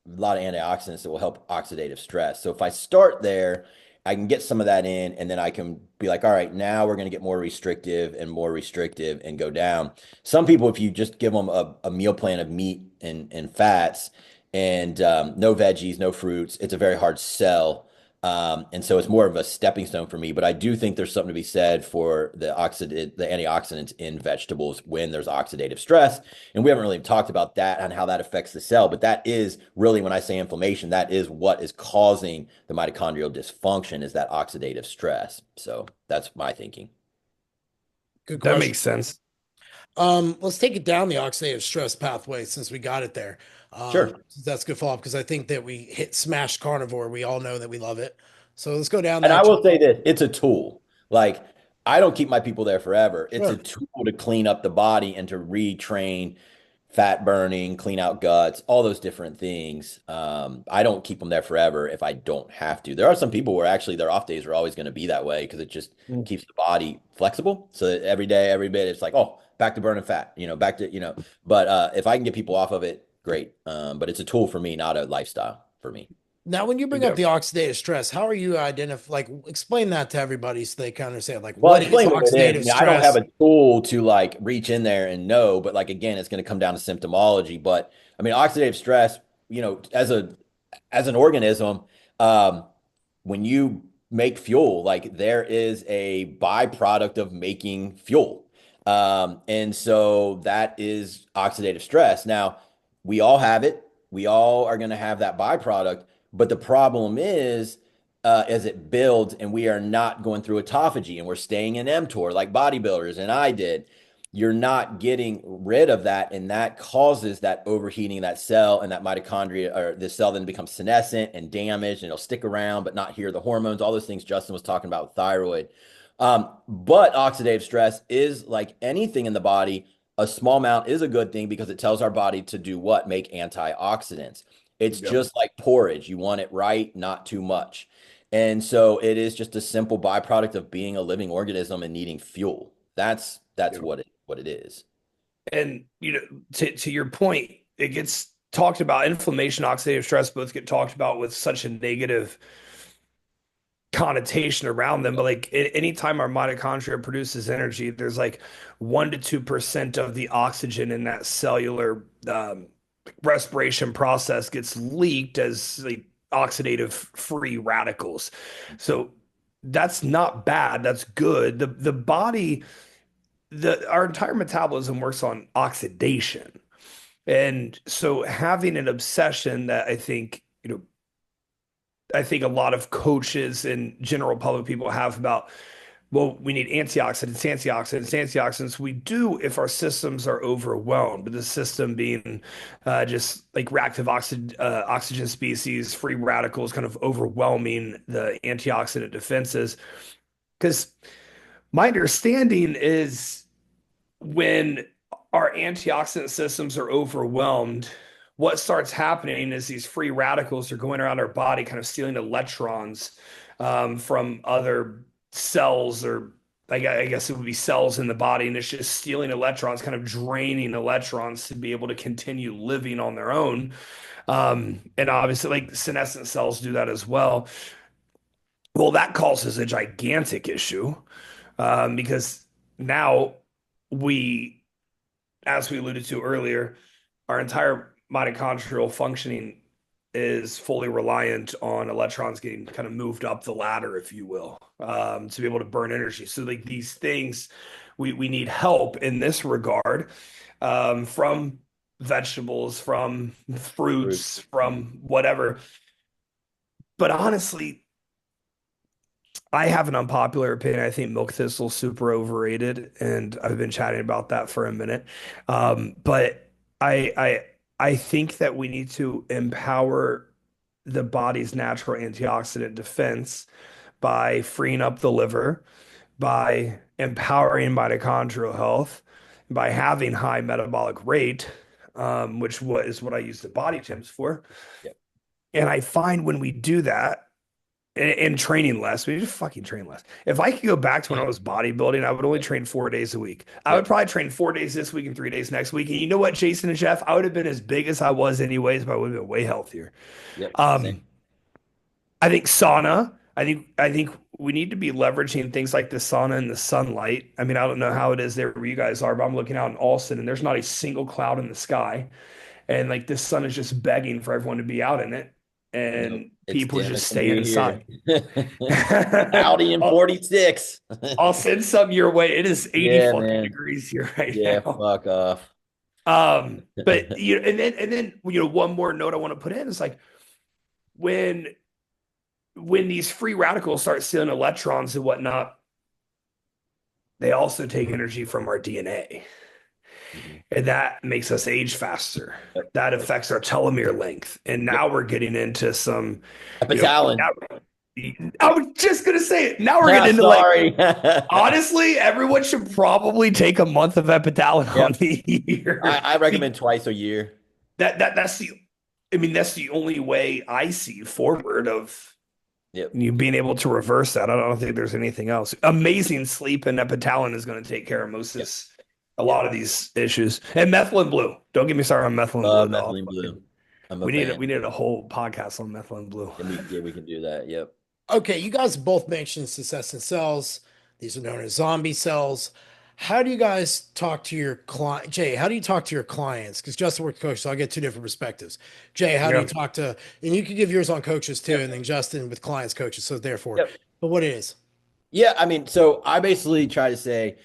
a lot of antioxidants that will help oxidative stress. So if I start there, I can get some of that in, and then I can be like, all right, now we're going to get more restrictive and go down. Some people, if you just give them a meal plan of meat and fats and no veggies, no fruits, it's a very hard sell. And so it's more of a stepping stone for me. But I do think there's something to be said for the antioxidants in vegetables when there's oxidative stress. And we haven't really talked about that and how that affects the cell, but that is really, when I say inflammation, that is what is causing the mitochondrial dysfunction is that oxidative stress. So that's my thinking. Good That question. makes sense. Let's take it down the oxidative stress pathway since we got it there. Sure. That's good follow up because I think that we hit smashed carnivore. We all know that we love it. So let's go down And I that. will say this, it's a tool. Like I don't keep my people there forever. It's a Sure. tool to clean up the body and to retrain fat burning, clean out guts, all those different things. I don't keep them there forever if I don't have to. There are some people where actually their off days are always going to be that way because it just Mm. keeps the body flexible. So that every day, every bit, it's like, oh, back to burning fat, back to, but if I can get people off of it, great. But it's a tool for me, not a lifestyle for me. Now, when you bring up Yeah. the oxidative stress, how are you explain that to everybody so they can understand like Well, what is explain what it is. I oxidative mean, I don't have stress? a tool to like reach in there and know, but like again, it's going to come down to symptomology. But I mean, oxidative stress, as an organism, um, when you make fuel, like there is a byproduct of making fuel. And so that is oxidative stress. Now, we all have it. We all are going to have that byproduct. But the problem is, as it builds and we are not going through autophagy and we're staying in mTOR like bodybuilders and I did, you're not getting rid of that. And that causes that overheating of that cell and that mitochondria or the cell then becomes senescent and damaged and it'll stick around but not hear the hormones, all those things Justin was talking about with thyroid. But oxidative stress is like anything in the body. A small amount is a good thing because it tells our body to do what? Make antioxidants. It's Yep. just like porridge. You want it right, not too much. And so it is just a simple byproduct of being a living organism and needing fuel. That's Yep. what it is. And to your point, it gets talked about inflammation, oxidative stress both get talked about with such a negative connotation around them, but like anytime our mitochondria produces energy, there's like 1 to 2% of the oxygen in that cellular respiration process gets leaked as like oxidative free radicals. So that's not bad. That's good. The body, our entire metabolism works on oxidation. And so having an obsession that I think a lot of coaches and general public people have about, well, we need antioxidants, antioxidants, antioxidants. We do if our systems are overwhelmed, but the system being just like reactive oxygen species, free radicals, kind of overwhelming the antioxidant defenses. Because my understanding is when our antioxidant systems are overwhelmed, what starts happening is these free radicals are going around our body, kind of stealing electrons from other cells, or I guess it would be cells in the body, and it's just stealing electrons, kind of draining electrons to be able to continue living on their own. And obviously, like senescent cells do that as well. Well, that causes a gigantic issue because now we, as we alluded to earlier, our entire mitochondrial functioning is fully reliant on electrons getting kind of moved up the ladder, if you will, to be able to burn energy. So, like these things, we need help in this regard from vegetables, from Fruit. fruits, from whatever. But honestly, I have an unpopular opinion. I think milk thistle's super overrated, and I've been chatting about that for a minute. But I think that we need to empower the body's natural antioxidant defense by freeing up the liver, by empowering mitochondrial health, by having high metabolic rate, which is what I use the body gyms for. Yep. And I find when we do that, and training less. We just fucking train less. If I could go back to when I was bodybuilding, I would only train 4 days a week. I would Yep. probably train 4 days this week and 3 days next week. And you know what, Jason and Jeff, I would have been as big as I was anyways, but I would have been way healthier. Yep. Same. Um, I think sauna. I think we need to be leveraging things like the sauna and the sunlight. I mean, I don't know how it is there where you guys are, but I'm looking out in Austin and there's not a single cloud in the sky. And like this sun is just begging for everyone to be out in it. Nope. And It's people dim just as can stay be here. inside. Cloudy and I'll, 46. I'll send some your way. It is 80 Yeah, fucking man. degrees here right Yeah, now. fuck off. But and then one more note I want to put in is like when these free radicals start stealing electrons and whatnot, they also take energy from our DNA. Mhm. And that makes us age faster. Yep. That Yep. affects our telomere length. And Yep. now we're getting into some, Epitalon. I was just gonna say it. Now we're getting Ah, into like, sorry. honestly, everyone should probably take a month of epitalon on Yep. the year. I recommend twice a year. That's the, I mean, that's the only way I see forward of Yep. you being able to reverse that. I don't think there's anything else. Amazing sleep and epitalon is going to take care of Yep. a Yep. lot of these issues. And methylene blue. Don't get me started on methylene blue though. Methylene blue. I'm a We need fan. we need a whole podcast on methylene blue. And we can do that. Yep. Okay, you guys both mentioned secession cells. These are known as zombie cells. How do you guys talk to your client? Jay, how do you talk to your clients? Because Justin works coach, so I get two different perspectives. Jay, how do you Yeah. talk to, and you can give yours on coaches too, Yep. and then Justin with clients, coaches. So therefore, Yep. but what it is. Yeah, I mean, so I basically try to say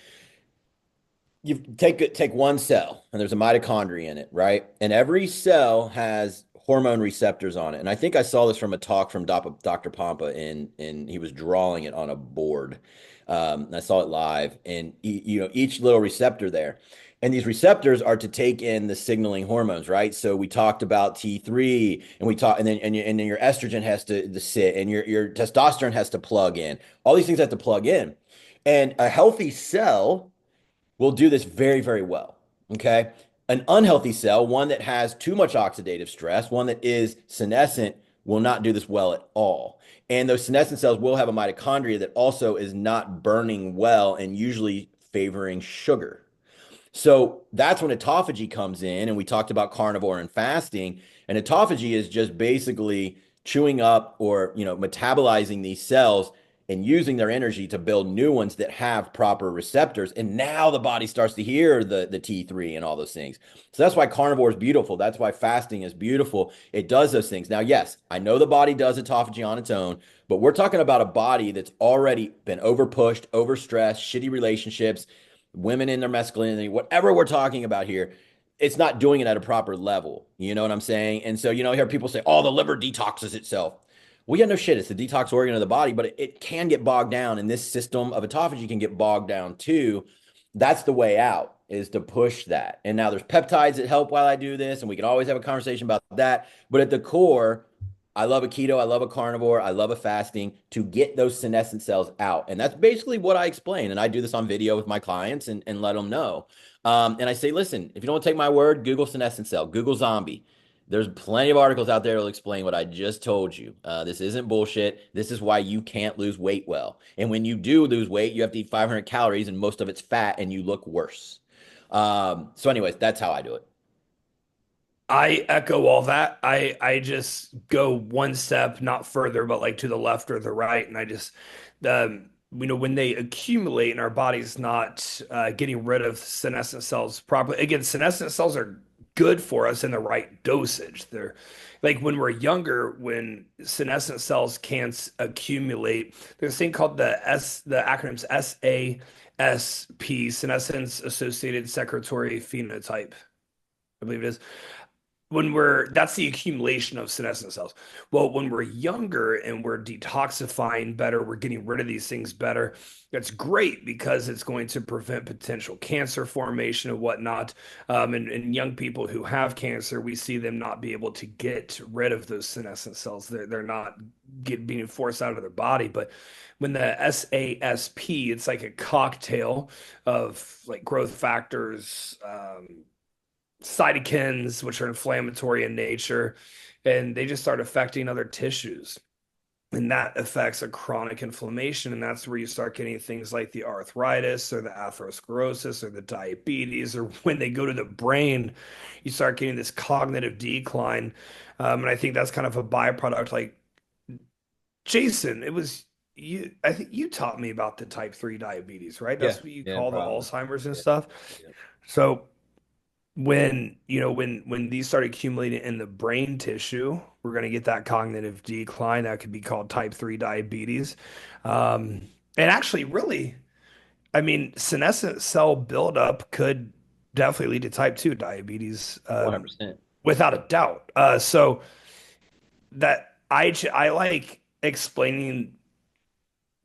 you take one cell and there's a mitochondria in it, right? And every cell has hormone receptors on it. And I think I saw this from a talk from Dr. Pompa and he was drawing it on a board. And I saw it live and each little receptor there. And these receptors are to take in the signaling hormones, right? So we talked about T3 and we talked and then your estrogen has to sit and your testosterone has to plug in. All these things have to plug in. And a healthy cell will do this very, very well. Okay. An unhealthy cell, one that has too much oxidative stress, one that is senescent, will not do this well at all. And those senescent cells will have a mitochondria that also is not burning well and usually favoring sugar. So that's when autophagy comes in. And we talked about carnivore and fasting. And autophagy is just basically chewing up or, metabolizing these cells and using their energy to build new ones that have proper receptors. And now the body starts to hear the T3 and all those things. So that's why carnivore is beautiful. That's why fasting is beautiful. It does those things. Now, yes, I know the body does autophagy on its own, but we're talking about a body that's already been overpushed, overstressed, shitty relationships, women in their masculinity, whatever we're talking about here. It's not doing it at a proper level. You know what I'm saying? And so, I hear people say, oh, the liver detoxes itself. Well, yeah, no shit. It's the detox organ of the body, but it can get bogged down. And this system of autophagy can get bogged down too. That's the way out, is to push that. And now there's peptides that help while I do this, and we can always have a conversation about that. But at the core, I love a keto, I love a carnivore, I love a fasting to get those senescent cells out. And that's basically what I explain. And I do this on video with my clients and let them know. And I say, listen, if you don't want to take my word, Google senescent cell, Google zombie. There's plenty of articles out there that'll explain what I just told you. This isn't bullshit. This is why you can't lose weight well. And when you do lose weight, you have to eat 500 calories and most of it's fat and you look worse. So anyways, that's how I do it. I echo all that. I just go one step, not further, but like to the left or the right, and I just when they accumulate and our body's not getting rid of senescent cells properly. Again, senescent cells are good for us in the right dosage. They're like when we're younger, when senescent cells can't accumulate, there's a thing called the acronyms SASP, senescence associated secretory phenotype. I believe it is when we're that's the accumulation of senescent cells. Well, when we're younger and we're detoxifying better, we're getting rid of these things better. That's great because it's going to prevent potential cancer formation and whatnot. And young people who have cancer, we see them not be able to get rid of those senescent cells. They're not being forced out of their body. But when the SASP, it's like a cocktail of like growth factors, cytokines, which are inflammatory in nature, and they just start affecting other tissues. And that affects a chronic inflammation. And that's where you start getting things like the arthritis or the atherosclerosis or the diabetes, or when they go to the brain, you start getting this cognitive decline. And I think that's kind of a byproduct. Like, Jason, it was you, I think you taught me about the type 3 diabetes, right? Yeah. That's what you Yeah, call the probably. Alzheimer's and Yeah. stuff. Yeah. So when when these start accumulating in the brain tissue, we're going to get that cognitive decline that could be called type 3 diabetes. And actually, really, I mean, senescent cell buildup could definitely lead to type 2 diabetes, 100%. without a doubt. So that I like explaining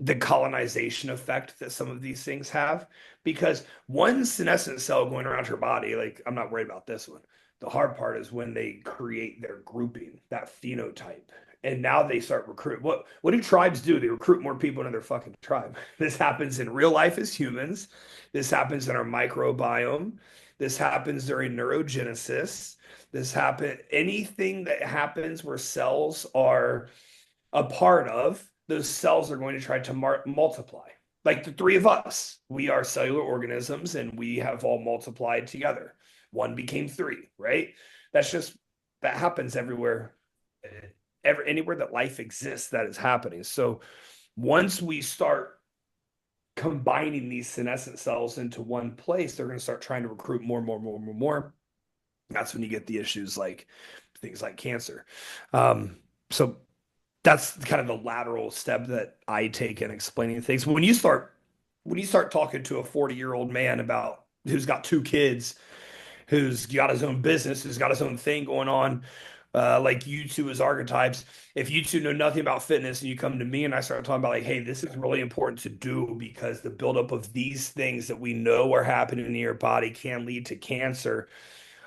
the colonization effect that some of these things have, because one senescent cell going around your body, like, I'm not worried about this one. The hard part is when they create their grouping, that phenotype, and now they start recruit. What do tribes do? They recruit more people into their fucking tribe. This happens in real life as humans. This happens in our microbiome. This happens during neurogenesis. This happen anything that happens where cells are a part of, those cells are going to try to multiply. Like the three of us, we are cellular organisms and we have all multiplied together. One became three, right? That's just, that happens everywhere, anywhere that life exists, that is happening. So once we start combining these senescent cells into one place, they're going to start trying to recruit more, more, more, more, more. That's when you get the issues like things like cancer. So that's kind of the lateral step that I take in explaining things. When you start talking to a 40-year-old man about who's got two kids, who's got his own business, who's got his own thing going on, like you two as archetypes, if you two know nothing about fitness and you come to me and I start talking about like, hey, this is really important to do because the buildup of these things that we know are happening in your body can lead to cancer.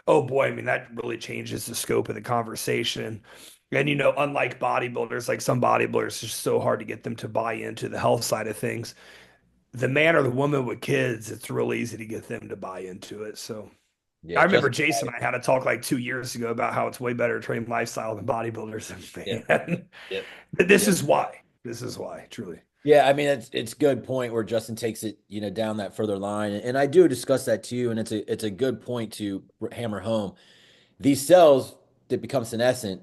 Oh boy, I mean, that really changes the scope of the conversation. And unlike bodybuilders, like some bodybuilders, it's just so hard to get them to buy into the health side of things. The man or the woman with kids, it's real easy to get them to buy into it. So Yeah. I remember Justin Jason Mihaly. and I had a talk like 2 years ago about how it's way better to train lifestyle than bodybuilders. Yep. And man, Yep. this Yep. is why. This is why, truly. Yeah, I mean it's good point where Justin takes it, down that further line. And I do discuss that too, and it's a good point to hammer home. These cells that become senescent,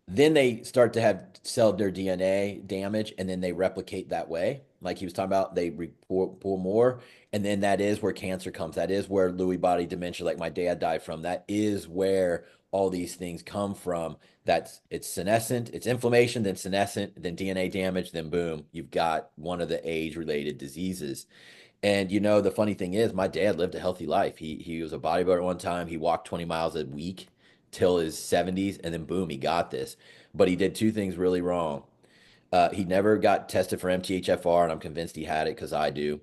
Then they start to have cell their DNA damage, and then they replicate that way. Like he was talking about, they pull more, and then that is where cancer comes. That is where Lewy body dementia, like my dad died from. That is where all these things come from. It's senescent, it's inflammation, then senescent, then DNA damage, then boom, you've got one of the age-related diseases. And the funny thing is, my dad lived a healthy life. He was a bodybuilder at one time. He walked 20 miles a week till his 70s, and then boom, he got this. But he did two things really wrong. He never got tested for MTHFR, and I'm convinced he had it because I do.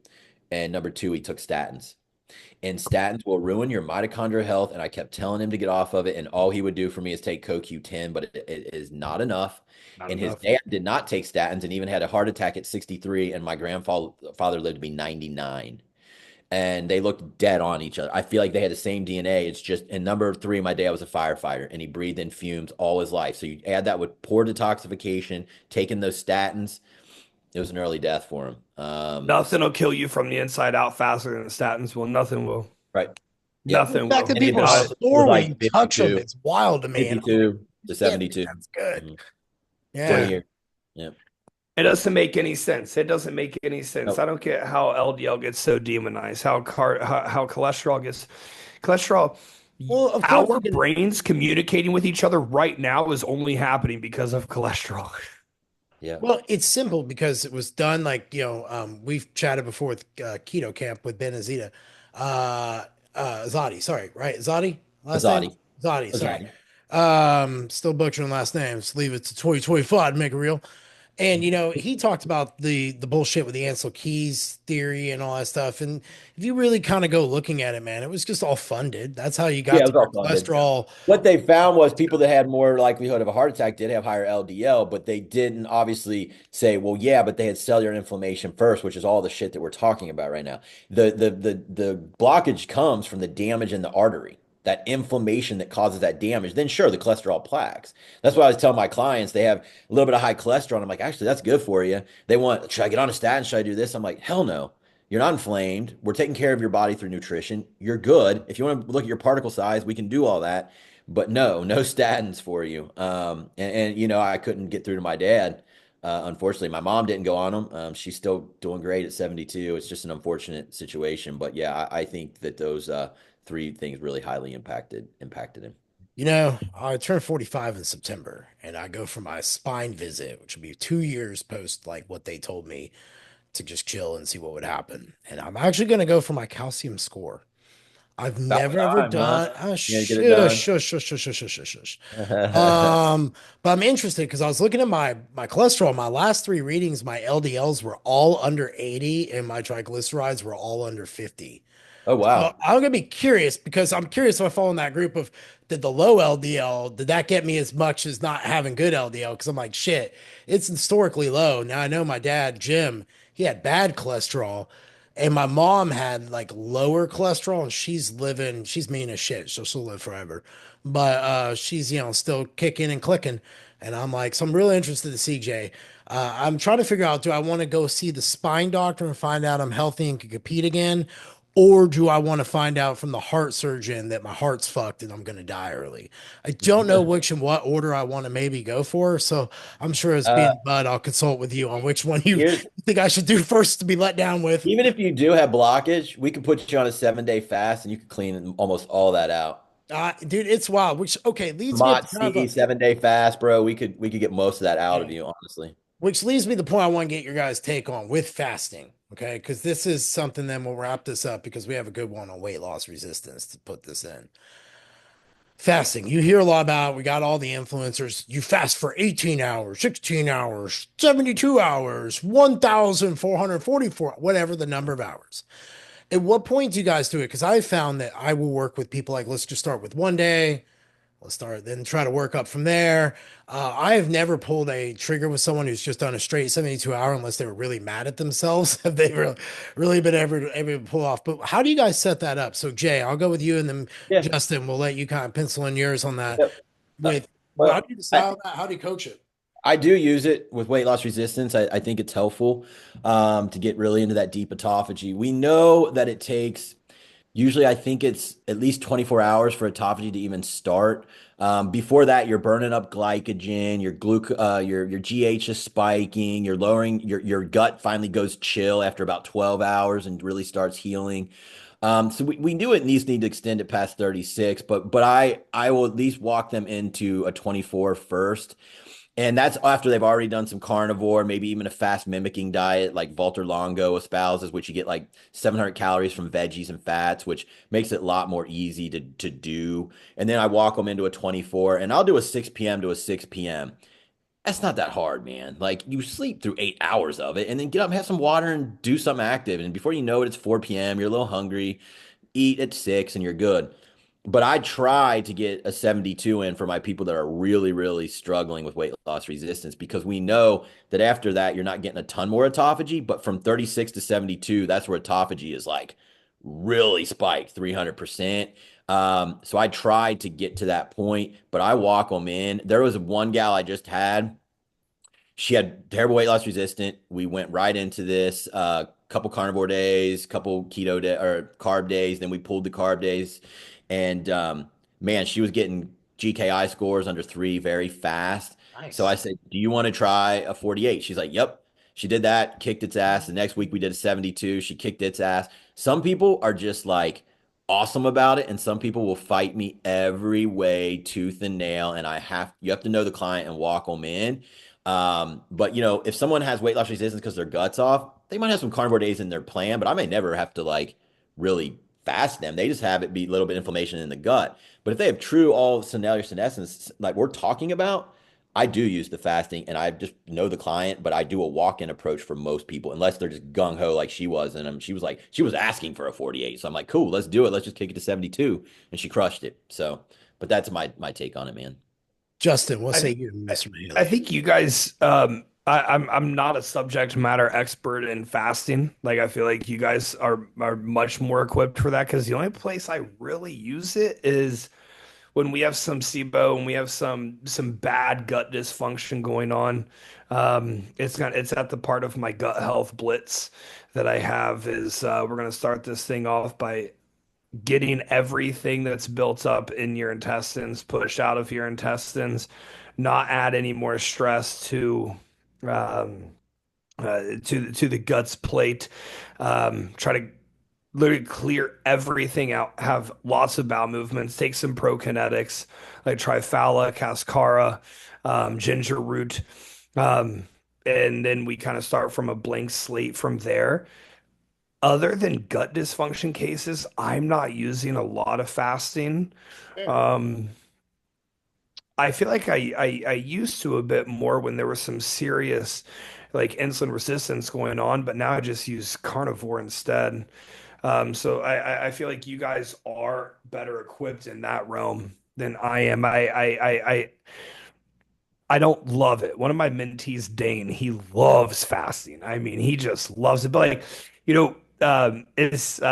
And number two, he took statins. And statins will ruin your mitochondrial health. And I kept telling him to get off of it. And all he would do for me is take CoQ10, but it is not enough. Not And his enough. dad did not take statins and even had a heart attack at 63. And my grandfather lived to be 99. And they looked dead on each other. I feel like they had the same DNA. It's just, and number three, my dad was a firefighter and he breathed in fumes all his life. So you add that with poor detoxification, taking those statins, it was an early death for him. Nothing will kill you from the inside out faster than the statins will. Nothing will. Right. Yep. The Nothing fact will. that And he people Uh, was store when like you touch them, 52, it's wild to me. And I'm like, 52 to yeah, dude, 72. that's good. Mhm. 20 Yeah. dude, years. Yep. it doesn't make any sense. It doesn't make any sense. I Nope. don't get how LDL gets so demonized, how cholesterol gets cholesterol. Well, of course Our you can. brains communicating with each other right now is only happening because of cholesterol. Yeah. Well, it's simple because it was done like, we've chatted before with Keto Camp with Ben Azita. Zadi, sorry, right? Zadi, last name? Azadi. Zadi, sorry. Azadi. Still butchering last names. Leave it to 2025 to make it real. And he talked about the bullshit with the Ansel Keys theory and all that stuff. And if you really kind of go looking at it, man, it was just all funded. That's how you Yeah, got it to was your all funded. cholesterol. What they found was people that had more likelihood of a heart attack did have higher LDL, but they didn't obviously say, well, yeah, but they had cellular inflammation first, which is all the shit that we're talking about right now. The blockage comes from the damage in the artery, that inflammation that causes that damage. Then sure, the cholesterol plaques. That's why I was telling my clients they have a little bit of high cholesterol. I'm like, actually, that's good for you. They want, should I get on a statin? Should I do this? I'm like, hell no. You're not inflamed. We're taking care of your body through nutrition. You're good. If you want to look at your particle size, we can do all that. But no, no statins for you. And I couldn't get through to my dad. Unfortunately, my mom didn't go on them. She's still doing great at 72. It's just an unfortunate situation. But yeah, I think that those three things really highly impacted him. I turned 45 in September and I go for my spine visit, which would be 2 years post like what they told me to just chill and see what would happen. And I'm actually going to go for my calcium score. I've About never ever time, huh? done Yeah, get shush, it done. shush, shush, shush, shush, shush, shush. But I'm interested because I was looking at my cholesterol. My last three readings, my LDLs were all under 80 and my triglycerides were all under 50. Oh So wow. I'm gonna be curious because I'm curious if I fall in that group of did the low LDL, did that get me as much as not having good LDL? Because I'm like, shit, it's historically low. Now I know my dad, Jim, he had bad cholesterol, and my mom had like lower cholesterol, and she's mean as shit, so she'll live forever. But she's still kicking and clicking. And I'm like, so I'm really interested to see Jay. I'm trying to figure out, do I want to go see the spine doctor and find out I'm healthy and can compete again? Or do I want to find out from the heart surgeon that my heart's fucked and I'm going to die early? I don't know which and what order I want to maybe go for. So I'm sure as Uh, being Bud, I'll consult with you on which one you here's think I should do first to be let down with. Even if you do have blockage, we could put you on a 7-day fast and you could clean almost all that out. Dude, it's wild. Which okay leads me up to Mott kind of C, 7-day fast, bro. We could get most of that out of yeah, you, honestly. which leads me to the point I want to get your guys' take on with fasting. Okay, because this is something. Then we'll wrap this up because we have a good one on weight loss resistance to put this in. Fasting, you hear a lot about. We got all the influencers. You fast for 18 hours, 16 hours, 72 hours, 1,444, whatever the number of hours. At what point do you guys do it? Because I found that I will work with people like, let's just start with one day. Let's start, then try to work up from there. I have never pulled a trigger with someone who's just done a straight 72 hour unless they were really mad at themselves. Have they really been able to pull off? But how do you guys set that up? So, Jay, I'll go with you and then Yeah. Justin, we'll let you kind of pencil in yours on that. Yep. Uh, With how well, do you decide I, on that? How do you coach it? I do use it with weight loss resistance. I think it's helpful to get really into that deep autophagy. We know that it takes Usually, I think it's at least 24 hours for autophagy to even start. Before that, you're burning up glycogen, your GH is spiking, you're lowering your gut finally goes chill after about 12 hours and really starts healing. So we knew it needs need to extend it past 36, but I will at least walk them into a 24 first. And that's after they've already done some carnivore, maybe even a fast mimicking diet like Walter Longo espouses, which you get like 700 calories from veggies and fats, which makes it a lot more easy to do. And then I walk them into a 24, and I'll do a 6 p.m. to a 6 p.m. That's not that hard, man. Like you sleep through 8 hours of it, and then get up, have some water, and do something active. And before you know it, it's 4 p.m. You're a little hungry, eat at 6 and you're good. But I try to get a 72 in for my people that are really, really struggling with weight loss resistance because we know that after that, you're not getting a ton more autophagy. But from 36 to 72, that's where autophagy is like really spiked 300%. So I tried to get to that point, but I walk them in. There was one gal I just had. She had terrible weight loss resistant. We went right into this, couple carnivore days, couple keto day or carb days. Then we pulled the carb days, and man, she was getting GKI scores under 3 very fast. So I Nice. said, "Do you want to try a 48?" She's like, "Yep." She did that, kicked its ass. The next week we did a 72. She kicked its ass. Some people are just like awesome about it, and some people will fight me every way, tooth and nail. And you have to know the client and walk them in. But if someone has weight loss resistance because their gut's off, they might have some carnivore days in their plan, but I may never have to like really fast them. They just have it be a little bit inflammation in the gut. But if they have true all cellular senescence, like we're talking about, I do use the fasting and I just know the client, but I do a walk-in approach for most people, unless they're just gung-ho like she was. And she was asking for a 48. So I'm like, cool, let's do it. Let's just kick it to 72. And she crushed it. So, but that's my take on it, man. Justin, what say I you, I, Mr. I Mihaly? think you guys I'm not a subject matter expert in fasting. Like I feel like you guys are much more equipped for that because the only place I really use it is when we have some SIBO and we have some bad gut dysfunction going on. It's at the part of my gut health blitz that I have is we're gonna start this thing off by getting everything that's built up in your intestines pushed out of your intestines, not add any more stress um, to the guts plate. Try to literally clear everything out. Have lots of bowel movements. Take some prokinetics like triphala, cascara, ginger root, um, and then we kind of start from a blank slate from there. Other than gut dysfunction cases, I'm not using a lot of fasting. Um, I feel like I used to a bit more when there was some serious like insulin resistance going on, but now I just use carnivore instead. So I feel like you guys are better equipped in that realm than I am. I don't love it. One of my mentees, Dane, he loves fasting. I mean, he just loves it. But like, it's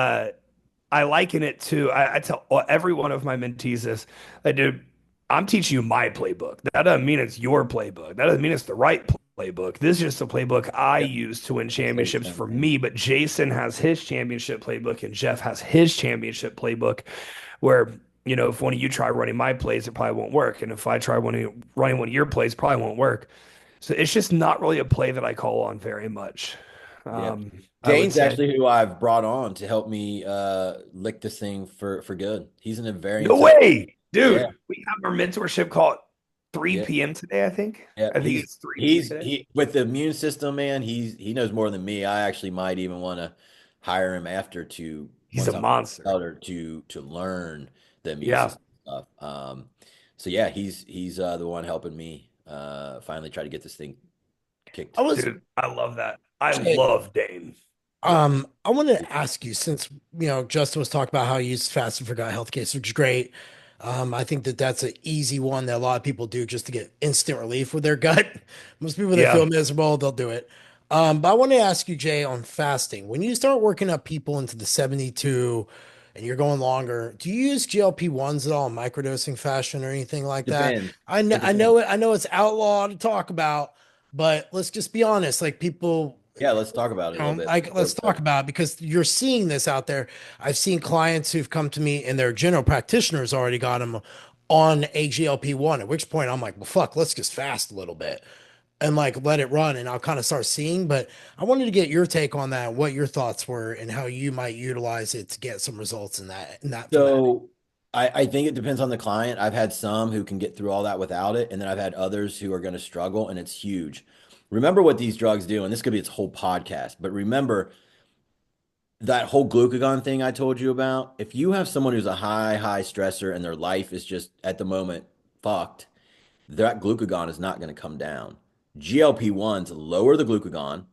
I liken it to I tell every one of my mentees this. Like, dude, I'm teaching you my playbook. That doesn't mean it's your playbook. That doesn't mean it's the right playbook. This is just the playbook I Yep. use to win I say the championships same for thing. me. But Jason has his championship playbook and Jeff has his championship playbook where if one of you try running my plays, it probably won't work. And if I try running one of your plays, it probably won't work. So it's just not really a play that I call on very much. Yeah. I would Dane's say. actually who I've brought on to help me lick this thing for good. He's in a very No intense. way, Yeah, dude. We have our mentorship call at yeah, 3 p.m. today, I think. yeah. I think He's it's 3 he's today. he with the immune system, man. He knows more than me. I actually might even want to hire him after to He's a once I'm monster. out or to learn the immune Yeah, system stuff. So yeah, he's the one helping me finally try to get this thing I kicked. was dude. I love that. I Jay, love Dane. Yeah. I want to ask you since Justin was talking about how he uses fasting for gut health case, which is great. I think that that's an easy one that a lot of people do just to get instant relief with their gut. Most people that feel Yeah. miserable, they'll do it. But I want to ask you, Jay, on fasting. When you start working up people into the 72 and you're going longer, do you use GLP-1s at all in microdosing fashion or anything like that? Depends. I know, It I depends. know it, I know it's outlawed to talk about, but let's just be honest. Like people, Yeah, let's talk about it a little bit. Like let's talk about it because you're seeing this out there. I've seen clients who've come to me and their general practitioners already got them on a GLP-1, at which point I'm like, well, fuck, let's just fast a little bit and like let it run and I'll kind of start seeing. But I wanted to get your take on that, what your thoughts were and how you might utilize it to get some results in that from that. So I think it depends on the client. I've had some who can get through all that without it, and then I've had others who are going to struggle, and it's huge. Remember what these drugs do, and this could be its whole podcast, but remember that whole glucagon thing I told you about. If you have someone who's a high stressor and their life is just at the moment fucked, that glucagon is not going to come down. GLP-1s lower the glucagon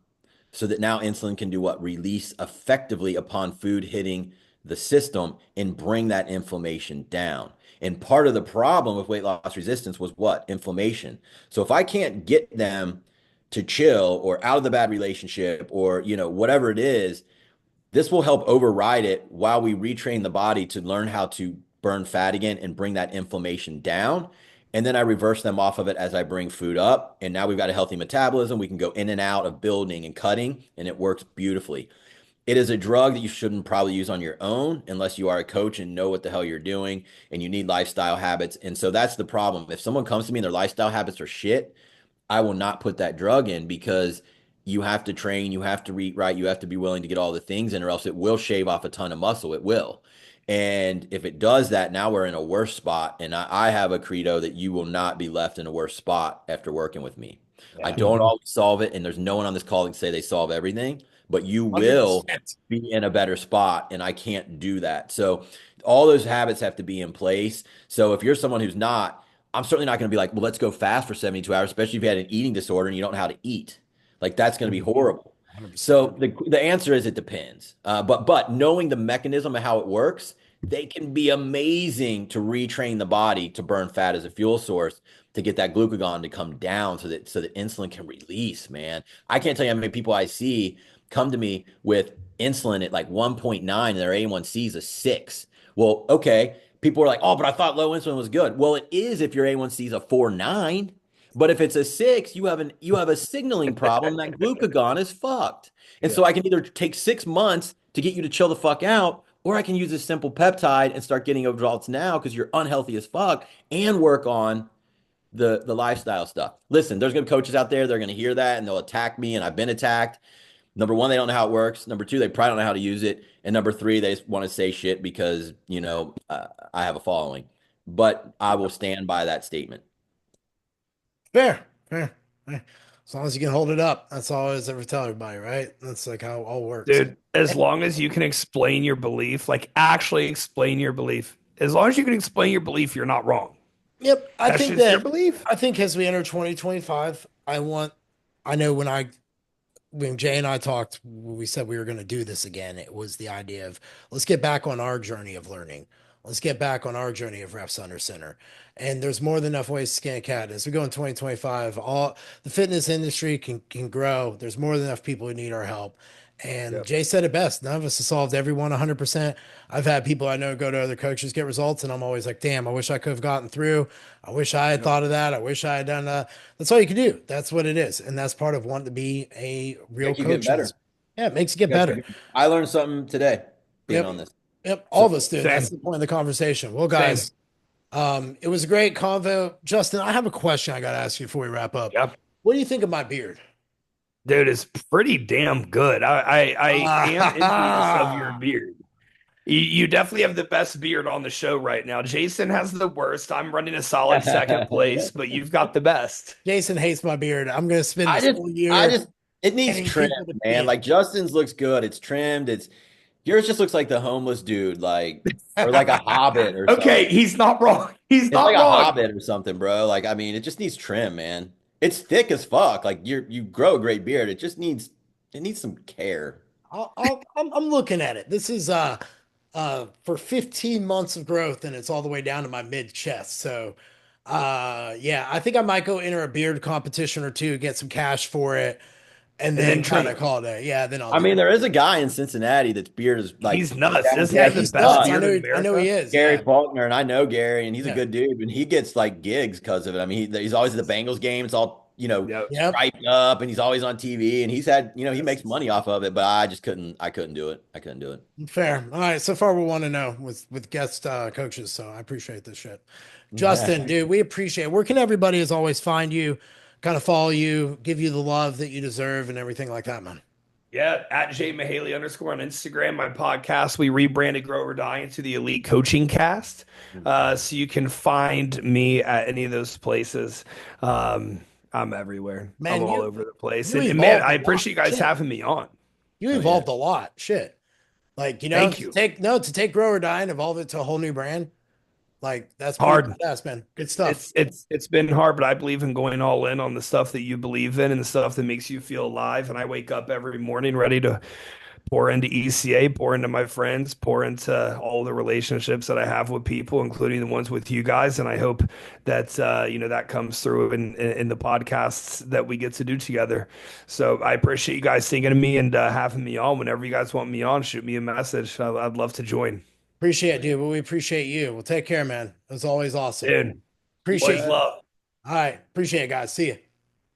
so that now insulin can do what? Release effectively upon food hitting the system and bring that inflammation down. And part of the problem with weight loss resistance was what? Inflammation. So if I can't get them to chill or out of the bad relationship or, whatever it is, this will help override it while we retrain the body to learn how to burn fat again and bring that inflammation down. And then I reverse them off of it as I bring food up. And now we've got a healthy metabolism. We can go in and out of building and cutting, and it works beautifully. It is a drug that you shouldn't probably use on your own unless you are a coach and know what the hell you're doing and you need lifestyle habits. And so that's the problem. If someone comes to me and their lifestyle habits are shit, I will not put that drug in because you have to train, you have to eat right, you have to be willing to get all the things in, or else it will shave off a ton of muscle. It will. And if it does that, now we're in a worse spot. And I have a credo that you will not be left in a worse spot after working with me. I Yeah. don't always solve it, and there's no one on this call that can say they solve everything, but you will 100%. be in a better spot, and I can't do that. So all those habits have to be in place. So if you're someone who's not, I'm certainly not going to be like, well, let's go fast for 72 hours, especially if you had an eating disorder and you don't know how to eat. Like that's going to be horrible. 100%. So the answer is it depends. But knowing the mechanism of how it works, they can be amazing to retrain the body to burn fat as a fuel source to get that glucagon to come down so that insulin can release, man. I can't tell you how many people I see come to me with insulin at like 1.9 and their A1C is a 6. Well, okay. People are like, oh, but I thought low insulin was good. Well, it is if your A1C is a 4.9. But if it's a 6, you have a signaling problem. That glucagon is fucked. And Yeah. so I can either take 6 months to get you to chill the fuck out, or I can use a simple peptide and start getting results now because you're unhealthy as fuck and work on the lifestyle stuff. Listen, there's gonna be coaches out there, they're gonna hear that and they'll attack me, and I've been attacked. Number one, they don't know how it works. Number two, they probably don't know how to use it. And number three, they just want to say shit because, I have a following. But I will stand by that statement. Fair, fair, fair. As long as you can hold it up, that's all I always ever tell everybody, right? That's like how it all works. Dude, as long as you can explain your belief, like actually explain your belief, as long as you can explain your belief, you're not wrong. Yep, That's just your belief. I think as we enter 2025, I know when Jay and I talked, we said we were going to do this again. It was the idea of let's get back on our journey of learning. Let's get back on our journey of reps under center. And there's more than enough ways to skin a cat. As we go in 2025, all the fitness industry can grow. There's more than enough people who need our help. And Yep. Jay said it best. None of us have solved everyone 100%. I've had people I know go to other coaches, get results, and I'm always like, damn, I wish I could have gotten through. I wish I had Yep. thought of that. I wish I had done that. That's all you can do. That's what it is. And that's part of wanting to be a real Make you get coach. better. Yeah, it makes you get You guys are better. good. I learned something today being Yep. on this. Yep. All So of us do. That's Same. the point of the conversation. Well, Same. guys, it was a great convo. Justin, I have a question I got to ask you before we wrap up. Yep. What do you think of my beard? Dude, it's pretty damn good. I am envious of your Ah, beard. You definitely have the best beard on the show right now. Jason has the worst. I'm running a solid second place, but you've got the best. Jason hates my beard. I'm going to spend I this just, whole I year just, it needs getting trim, people to see man. it. Like Justin's looks good. It's trimmed. Yours just looks like the homeless dude, or like a hobbit or Okay, something. he's not wrong. He's It's like not a wrong. hobbit or something, bro. Like, I mean, it just needs trim, man. It's thick as fuck. Like you grow a great beard. It needs some care. I'm looking at it. This is for 15 months of growth and it's all the way down to my mid chest. So yeah, I think I might go enter a beard competition or two, get some cash for it, and And then then trim kind of it. call it a yeah, then I'll I do mean, it. there is a guy in Cincinnati that's beard is like He's nuts. down Doesn't he Yeah, have the Gary's he's best nuts. nuts. beard in I know he America? is. Gary Yeah. Faulkner, and I know Gary, and he's a Yeah. good dude, and he gets like gigs because of it. I mean, he's always at the Bengals games, all Yep. Yep. striped up and he's always on TV and he's had, he makes money off of it, but I couldn't do it. I couldn't do it. Fair. All right. So far, we want to know with guest coaches. So I appreciate this shit. Justin, dude, we appreciate it. Where can everybody, as always, find you, kind of follow you, give you the love that you deserve, and everything like that, man? Yeah, at @Mihaly _ on Instagram. My podcast, we rebranded Grow or Die into the Elite Coaching Cast. So you can find me at any of those places. I'm everywhere. I'm Man, all you over the place. you And man, evolved I a lot. appreciate you guys Shit, having me on. you Oh yeah. evolved a lot. Shit. Like, Thank to you. take Grow or Die and evolve it to a whole new brand. Like, that's pretty Hard. badass, man. Good It's stuff. it's it's it's been hard, but I believe in going all in on the stuff that you believe in and the stuff that makes you feel alive. And I wake up every morning ready to pour into ECA, pour into my friends, pour into all the relationships that I have with people, including the ones with you guys. And I hope that that comes through in the podcasts that we get to do together. So I appreciate you guys thinking of me and having me on. Whenever you guys want me on, shoot me a message. I'd love to join. Appreciate it, dude. But we appreciate you. Well, take care, man. It was always awesome. Dude, Appreciate boys you. love. All right. Appreciate it, guys. See you.